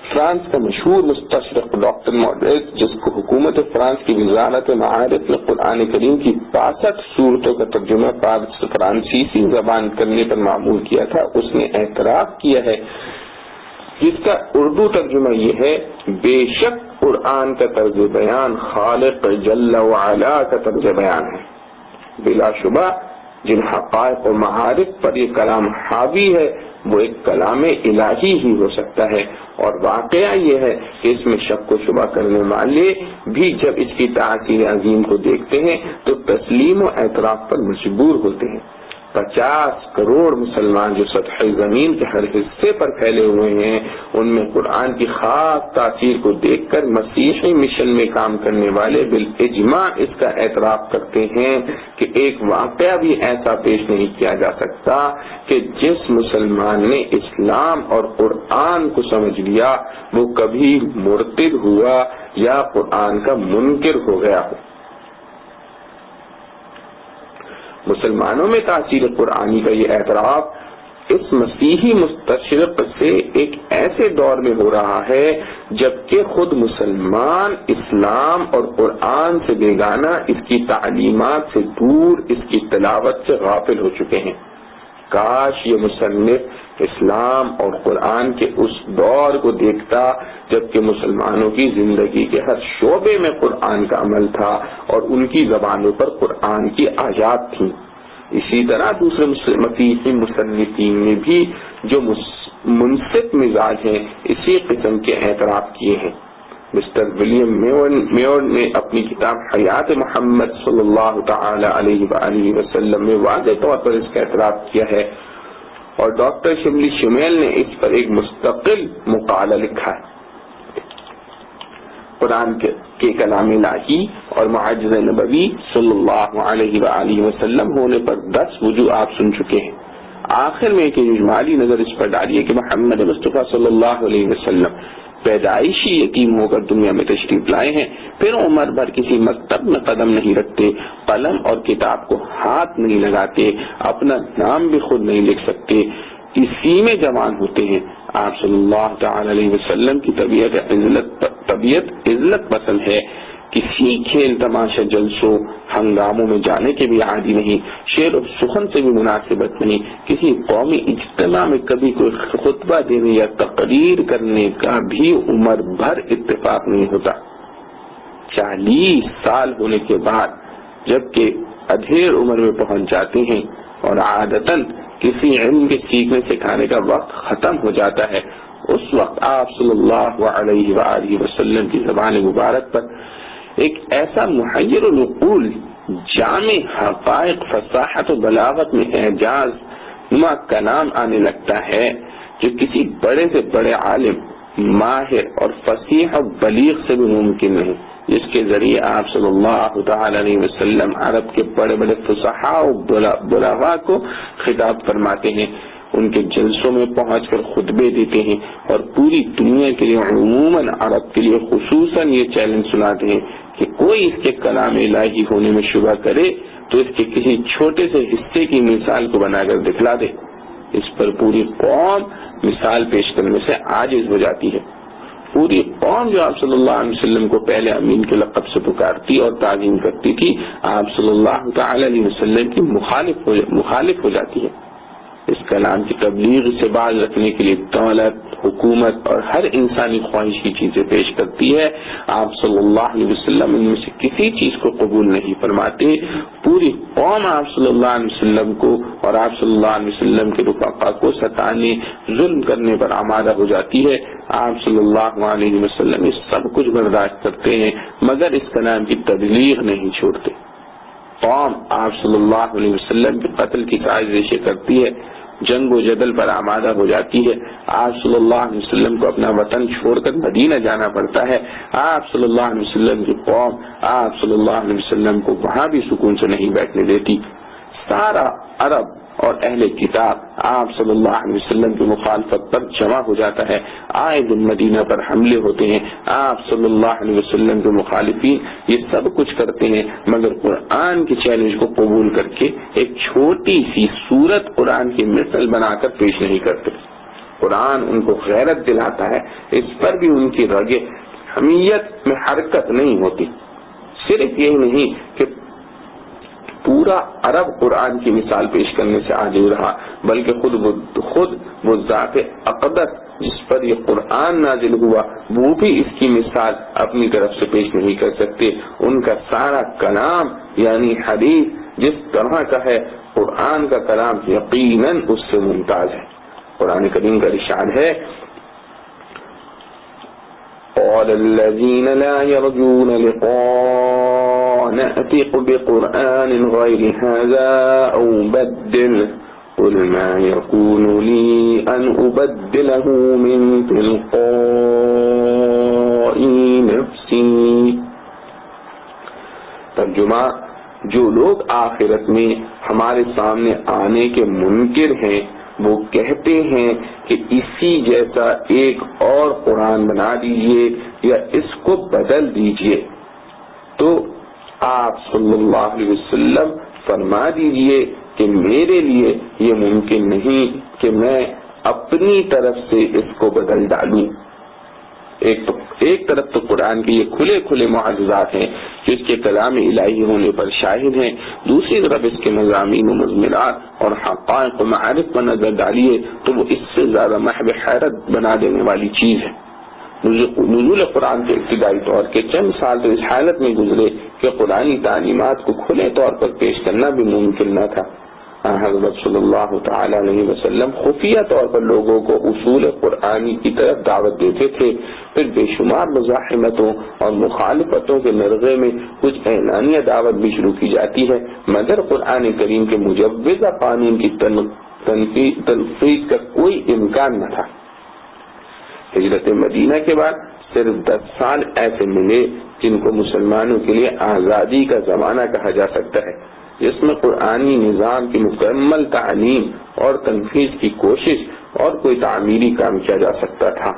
فرانس کا مشہور مستشرق ڈاکٹر موڈیز، جس کو حکومت فرانس کی وزارت معارف نے قرآن کریم کی 62 سورتوں کا ترجمہ فرانسیسی زبان کرنے پر معمول کیا تھا، اس نے اعتراف کیا ہے، جس کا اردو ترجمہ یہ ہے: بے شک قرآن کا طرز بیان خالق جل وعلا کا طرز بیان ہے۔ بلا شبہ جن حقائق و معارف پر یہ کلام حاوی ہے وہ ایک کلام الہی ہی ہو سکتا ہے، اور واقعہ یہ ہے کہ اس میں شک و شبہ کرنے والے بھی جب اس کی تاثیر عظیم کو دیکھتے ہیں تو تسلیم و اعتراف پر مجبور ہوتے ہیں۔ 50 کروڑ مسلمان جو سطح زمین کے ہر حصے پر پھیلے ہوئے ہیں، ان میں قرآن کی خاص تاثیر کو دیکھ کر مسیحی مشن میں کام کرنے والے بالاجماع اس کا اعتراف کرتے ہیں کہ ایک واقعہ بھی ایسا پیش نہیں کیا جا سکتا کہ جس مسلمان نے اسلام اور قرآن کو سمجھ لیا وہ کبھی مرتد ہوا یا قرآن کا منکر ہو گیا ہو۔ مسلمانوں میں تاثیر قرآنی کا یہ اعتراف اس مسیحی مستشرق سے ایک ایسے دور میں ہو رہا ہے جبکہ خود مسلمان اسلام اور قرآن سے بیگانہ، اس کی تعلیمات سے دور، اس کی تلاوت سے غافل ہو چکے ہیں۔ کاش یہ مصنف اسلام اور قرآن کے اس دور کو دیکھتا جبکہ مسلمانوں کی زندگی کے ہر شعبے میں قرآن کا عمل تھا اور ان کی زبانوں پر قرآن کی آیات تھیں۔ اسی طرح دوسرے مسیحی مصنفین نے بھی جو منصف مزاج ہیں اسی قسم کے اعتراف کیے ہیں۔ مسٹر ولیم میور نے اپنی کتاب حیات محمد صلی اللہ تعالی علیہ وآلہ وسلم میں واضح طور پر اس کا اعتراف کیا ہے، اور ڈاکٹر شملی شمیل نے اس پر ایک مستقل مقالہ لکھا ہے۔ قرآن کے کلام الہی اور معجزہ نبوی صلی اللہ علیہ وآلہ وسلم ہونے پر 10 وجوہ آپ سن چکے ہیں۔ آخر میں ایک اجمالی نظر اس پر ڈالیے کہ محمد مصطفیٰ صلی اللہ علیہ وسلم پیدائشی یتیم ہو کر دنیا میں تشریف لائے ہیں، پھر عمر بھر کسی مکتب میں قدم نہیں رکھتے، قلم اور کتاب کو ہاتھ نہیں لگاتے، اپنا نام بھی خود نہیں لکھ سکتے، اسی میں جوان ہوتے ہیں۔ آپ صلی اللہ تعالی علیہ وسلم کی طبیعت عزلت پسند ہے، کسی کھیل تماشا جلسوں ہنگاموں میں جانے کے بھی عادی نہیں، شعر و سخن سے بھی مناسبت نہیں، کسی قومی اجتماع میں کبھی کوئی خطبہ دینے یا تقریر کرنے کا بھی عمر بھر اتفاق نہیں ہوتا۔ 40 سال ہونے کے بعد جبکہ ادھیڑ عمر میں پہنچ جاتے ہیں اور عادتاً کسی علم کے سیکھنے سکھانے کا وقت ختم ہو جاتا ہے، اس وقت آپ صلی اللہ علیہ وآلہ وسلم کی زبان مبارک پر ایک ایسا محیر العقول، جامع حقائق، فصاحت و بلاغت میں اعجاز نما کلام آنے لگتا ہے جو کسی بڑے سے بڑے عالم، ماہر اور فصیح و بلیغ سے بھی ممکن نہیں، جس کے ذریعے آپ صلی اللہ تعالی علیہ وسلم عرب کے بڑے بڑے فصحاء و بلاغاء کو خطاب فرماتے ہیں، ان کے جلسوں میں پہنچ کر خطبے دیتے ہیں اور پوری دنیا کے لیے عموماً عرب کے لیے خصوصاً یہ چیلنج سناتے ہیں کہ کوئی اس کے کلام الہی ہونے میں شبہ کرے تو اس کے کسی چھوٹے سے حصے کی مثال کو بنا کر دکھلا دے۔ اس پر پوری قوم مثال پیش کرنے سے عاجز ہو جاتی ہے۔ پوری قوم جو آپ صلی اللہ علیہ وسلم کو پہلے امین کے لقب سے پکارتی اور تعظیم کرتی تھی، آپ صلی اللہ تعالی علیہ وسلم کی مخالف ہو جاتی ہے۔ اس کلام کی تبلیغ سے باز رکھنے کے لیے دولت، حکومت اور ہر انسانی خواہش کی چیزیں پیش کرتی ہے۔ آپ صلی اللہ علیہ وسلم ان میں سے کسی چیز کو قبول نہیں فرماتے۔ پوری قوم آپ صلی اللہ علیہ وسلم کو اور آپ صلی اللہ علیہ وسلم کے رفقا کو ستانے، ظلم کرنے پر آمادہ ہو جاتی ہے۔ آپ صلی اللہ علیہ وسلم یہ سب کچھ برداشت کرتے ہیں مگر اس کلام کی تبلیغ نہیں چھوڑتے۔ قوم آپ صلی اللہ علیہ وسلم کے قتل کی سازشیں کرتی ہے، جنگ و جدل پر آمادہ ہو جاتی ہے۔ آپ صلی اللہ علیہ وسلم کو اپنا وطن چھوڑ کر مدینہ جانا پڑتا ہے۔ آپ صلی اللہ علیہ وسلم کی قوم آپ صلی اللہ علیہ وسلم کو وہاں بھی سکون سے نہیں بیٹھنے دیتی۔ سارا عرب اور اہل کتاب آپ صلی اللہ علیہ وسلم کی مخالفت پر جمع ہو جاتا ہے۔ آئے دن مدینہ پر حملے ہوتے ہیں، آپ صلی اللہ علیہ وسلم کے مخالفین یہ سب کچھ کرتے ہیں مگر قرآن کے چیلنج کو قبول کر کے ایک چھوٹی سی سورت قرآن کی مثل بنا کر پیش نہیں کرتے۔ قرآن ان کو غیرت دلاتا ہے، اس پر بھی ان کی رگ حمیت میں حرکت نہیں ہوتی۔ صرف یہی نہیں کہ پورا عرب قرآن کی مثال پیش کرنے سے عاجز رہا بلکہ خود وہ ذات اقدس جس پر یہ قرآن نازل ہوا وہ بھی اس کی مثال اپنی طرف سے پیش نہیں کر سکتے۔ ان کا سارا کلام یعنی حدیث جس طرح کا ہے، قرآن کا کلام یقیناً اس سے ممتاز ہے۔ قرآن کریم کا ارشاد ہے، قال الذين لا يرجون لقاء نأتي بقرآن غير هذا أو بدل قل ما يكون لي أن أبدله من تلقاء نفسي۔ ترجمہ، جو لوگ آخرت میں ہمارے سامنے آنے کے منکر ہیں وہ کہتے ہیں کہ اسی جیسا ایک اور قرآن بنا دیجئے یا اس کو بدل دیجئے، تو آپ صلی اللہ علیہ وسلم فرما دیجئے کہ میرے لیے یہ ممکن نہیں کہ میں اپنی طرف سے اس کو بدل ڈالوں۔ ایک طرف تو قرآن کے یہ کھلے کھلے معجزات ہیں جو اس کے کلام الہی ہونے پر شاہد ہیں، دوسری طرف اس کے مضامین و مضمرات اور حقائق و معارف پر نظر ڈالیے تو وہ اس سے زیادہ محو حیرت بنا دینے والی چیز ہے۔ نزول قرآن کے ابتدائی طور کے چند سال تو اس حالت میں گزرے کہ قرآنی تعلیمات کو کھلے طور پر پیش کرنا بھی ممکن نہ تھا۔ حضرت صلی اللہ تعالی علیہ وسلم خفیہ طور پر لوگوں کو اصول قرآنی کی طرف دعوت دیتے تھے، پھر بے شمار مزاحمتوں اور مخالفتوں کے نرغے میں کچھ اعلانیہ دعوت بھی شروع کی جاتی ہے مگر قرآن کریم کے مجوزہ قانون کی تنفیذ کا کوئی امکان نہ تھا۔ ہجرت مدینہ کے بعد صرف 10 سال ایسے ملے جن کو مسلمانوں کے لیے آزادی کا زمانہ کہا جا سکتا ہے، جس میں قرآنی نظام کی مکمل تعلیم اور تنفیذ کی کوشش اور کوئی تعمیری کام کیا جا سکتا تھا۔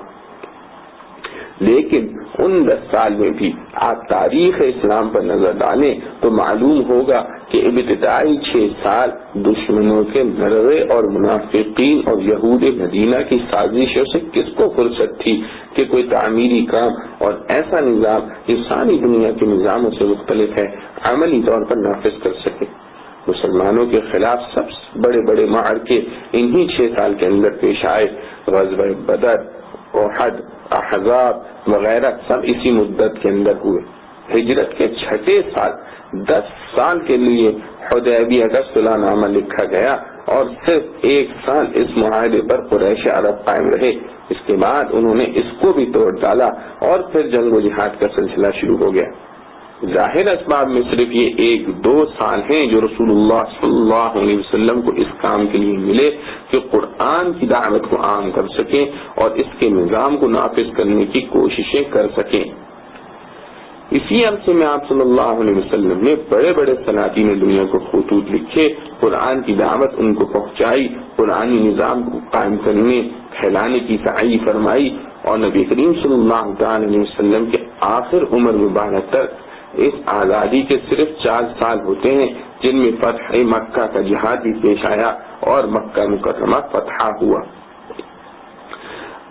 لیکن ان 10 سال میں بھی آپ تاریخ اسلام پر نظر ڈالیں تو معلوم ہوگا کہ ابتدائی 6 سال دشمنوں کے نروے اور منافقین اور یہود مدینہ کی سازشوں سے کس کو فرصت تھی کہ کوئی تعمیری کام اور ایسا نظام جو ساری دنیا کے نظاموں سے مختلف ہے عملی طور پر نافذ کر سکے۔ مسلمانوں کے خلاف سب سے بڑے بڑے معرکے انہی 6 سال کے اندر پیش آئے۔ غزوہ بدر، احد، احزاب وغیرہ سب اسی مدت کے اندر ہوئے۔ ہجرت کے 6 سال 10 سال کے لیے حدیبیہ کا صلح نامہ لکھا گیا اور صرف 1 سال اس معاہدے پر قریش عرب قائم رہے۔ اس کے بعد انہوں نے اس کو بھی توڑ ڈالا اور پھر جنگ و جہاد کا سلسلہ شروع ہو گیا۔ ظاہر اسباب میں صرف یہ 1-2 سال ہیں جو رسول اللہ صلی اللہ علیہ وسلم کو اس کام کے لیے ملے کہ قرآن کی دعوت کو عام کر سکیں اور اس کے نظام کو نافذ کرنے کی کوششیں کر سکیں۔ اسی عرصے میں آپ صلی اللہ علیہ وسلم نے بڑے بڑے سلاطین دنیا کو خطوط لکھے، قرآن کی دعوت ان کو پہنچائی، قرآنی نظام کو قائم کرنے پھیلانے کی سعی فرمائی، اور نبی کریم صلی اللہ علیہ وسلم کے آخر عمر مبارک تک اس آزادی کے صرف 4 سال ہوتے ہیں جن میں فتح مکہ کا جہاد بھی پیش آیا اور مکہ مکرمہ فتح ہوا۔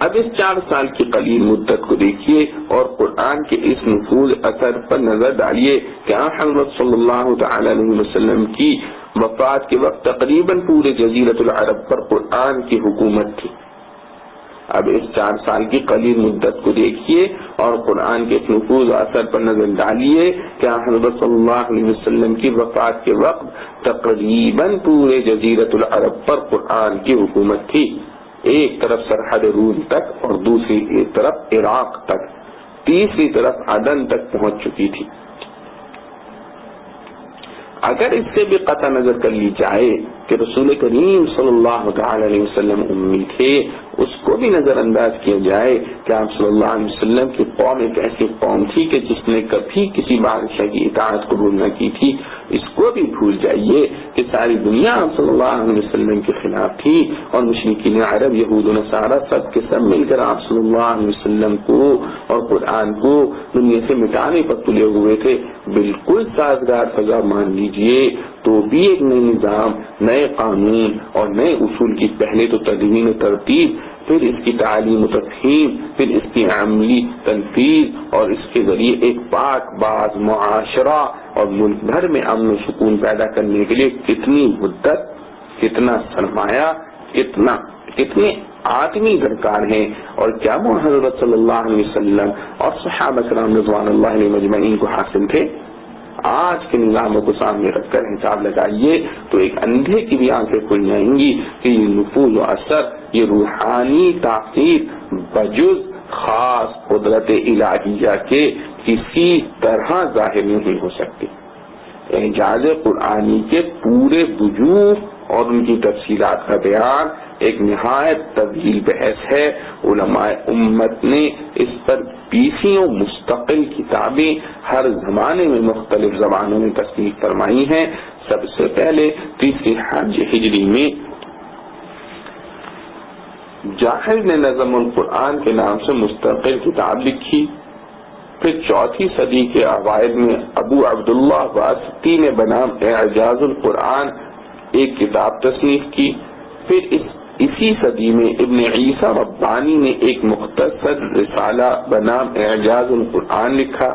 اب اس 4 سال کی قلیل مدت کو دیکھیے اور قرآن کے اس نفوذ اثر پر نظر ڈالیے کہ حضرت صلی اللہ تعالی علیہ وسلم کی وفات کے وقت تقریباً پورے جزیرۃ العرب پر قرآن کی حکومت تھی۔ اب اس 4 سال کی قلیل مدت کو دیکھیے اور قرآن کے نفوذ اثر پر نظر ڈالیے کہ حضرت صلی اللہ علیہ وسلم کی وفات کے وقت تقریباً پورے جزیرۃ العرب پر قرآن کی حکومت تھی، ایک طرف سرحد روم تک اور دوسری طرف عراق تک، تیسری طرف عدن تک پہنچ چکی تھی۔ اگر اس سے بھی قطع نظر کر لی جائے کہ رسول کریم صلی اللہ تعالی علیہ وسلم امی تھے، اس کو بھی نظر انداز کیا جائے کہ آپ صلی اللہ علیہ وسلم کی قوم ایک ایسی قوم تھی کہ جس نے کبھی کسی بادشاہ کی اطاعت قبول نہ کی تھی، اس کو بھی بھول جائیے کہ ساری دنیا آپ صلی اللہ علیہ وسلم کے خلاف تھی اور مشرکین عرب یہود و نصارہ سب کے سب مل کر آپ صلی اللہ علیہ وسلم کو اور قرآن کو دنیا سے مٹانے پر تلے ہوئے تھے۔ بالکل سازگار فضا مان لیجئے تو بھی ایک نئے نظام، نئے قانون اور نئے اصول کی پہلے تو تدوین و ترتیب، پھر اس کی تعلیم و تفہیم، پھر اس کی عملی تنفیذ اور اس کے ذریعے ایک پاک باز معاشرہ اور ملک بھر میں امن و سکون پیدا کرنے کے لیے کتنی مدت، کتنا سرمایہ، کتنے آدمی درکار ہیں، اور کیا وہ حضرت صلی اللہ علیہ وسلم اور صحابہ کرام رضوان اللہ علیہ مجمعین کو حاصل تھے؟ آج کے نظاموں کو سامنے رکھ کر حساب لگائیے تو ایک اندھے کی بھی آنکھیں کھل جائیں گی کہ یہ نفوذ و اثر، یہ روحانی تاثیر بجز خاص قدرت الہیہ کے کسی طرح ظاہر نہیں ہو سکتی۔ اعجاز قرآنی کے پورے وجوہ اور ان کی تفصیلات کا بیان ایک نہایت طویل بحث ہے۔ علماء امت نے اس پر 20 مستقل کتابیں ہر زمانے میں مختلف زبانوں میں تصنیف فرمائی ہیں۔ سب سے پہلے 3 ہجری میں جاحظ نے نظم القرآن کے نام سے مستقل کتاب لکھی، پھر 4 صدی کے اوائل میں ابو عبداللہ واسطی نے بنام اعجاز القرآن ایک کتاب تصنیف کی، پھر اسی صدی میں ابن عیسیٰ ربانی نے ایک مختصر رسالہ بنام اعجاز القرآن لکھا،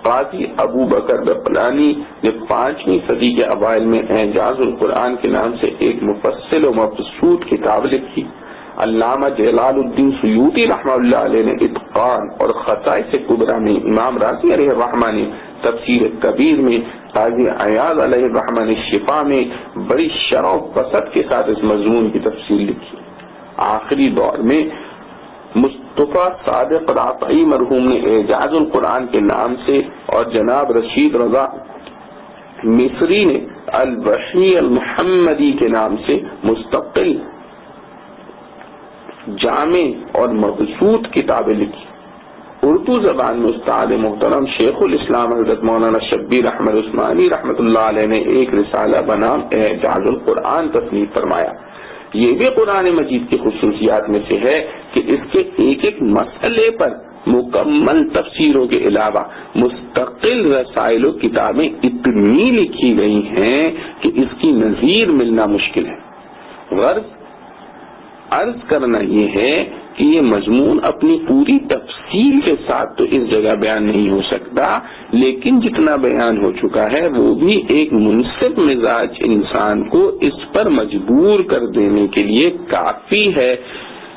قاضی ابو بکر بقلانی نے 5ویں صدی کے اوائل میں اعجاز القرآن کے نام سے ایک مفصل و مبسوط کتاب لکھی، علامہ جلال الدین سیوطی رحمہ اللہ علیہ نے اتقان اور خصائص کبریٰ میں، امام رازی علیہ الرحمہ نے تفسیر کبیر میں، قاضی عیاض علیہ الرحمہ نے شفا میں بڑی شرح و بسط کے ساتھ اس مضمون کی تفصیل لکھی۔ آخری دور میں مصطفیٰ صادق رافعی مرحوم نے اعجاز القرآن کے نام سے اور جناب رشید رضا مصری نے الوحی المحمدی کے نام سے مستقل جامع اور مبسوط کتابیں لکھی۔ اردو زبان میں استاد محترم شیخ الاسلام حضرت مولانا شبیر احمد عثمانی رحمۃ اللہ علیہ نے ایک رسالہ بنام اعجاز القرآن تصنیف فرمایا۔ یہ بھی قرآن مجید کی خصوصیات میں سے ہے کہ اس کے ایک ایک مسئلے پر مکمل تفسیروں کے علاوہ مستقل رسائل و کتابیں اتنی لکھی گئی ہیں کہ اس کی نظیر ملنا مشکل ہے۔ غرض عرض کرنا یہ ہے کہ یہ مضمون اپنی پوری تفصیل کے ساتھ تو اس جگہ بیان نہیں ہو سکتا، لیکن جتنا بیان ہو چکا ہے وہ بھی ایک منصف مزاج انسان کو اس پر مجبور کر دینے کے لیے کافی ہے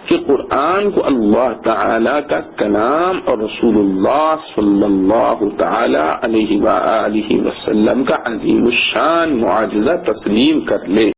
کہ قرآن کو اللہ تعالی کا کلام اور رسول اللہ صلی اللہ تعالی علیہ وآلہ وسلم کا عظیم الشان معجزہ تسلیم کر لے۔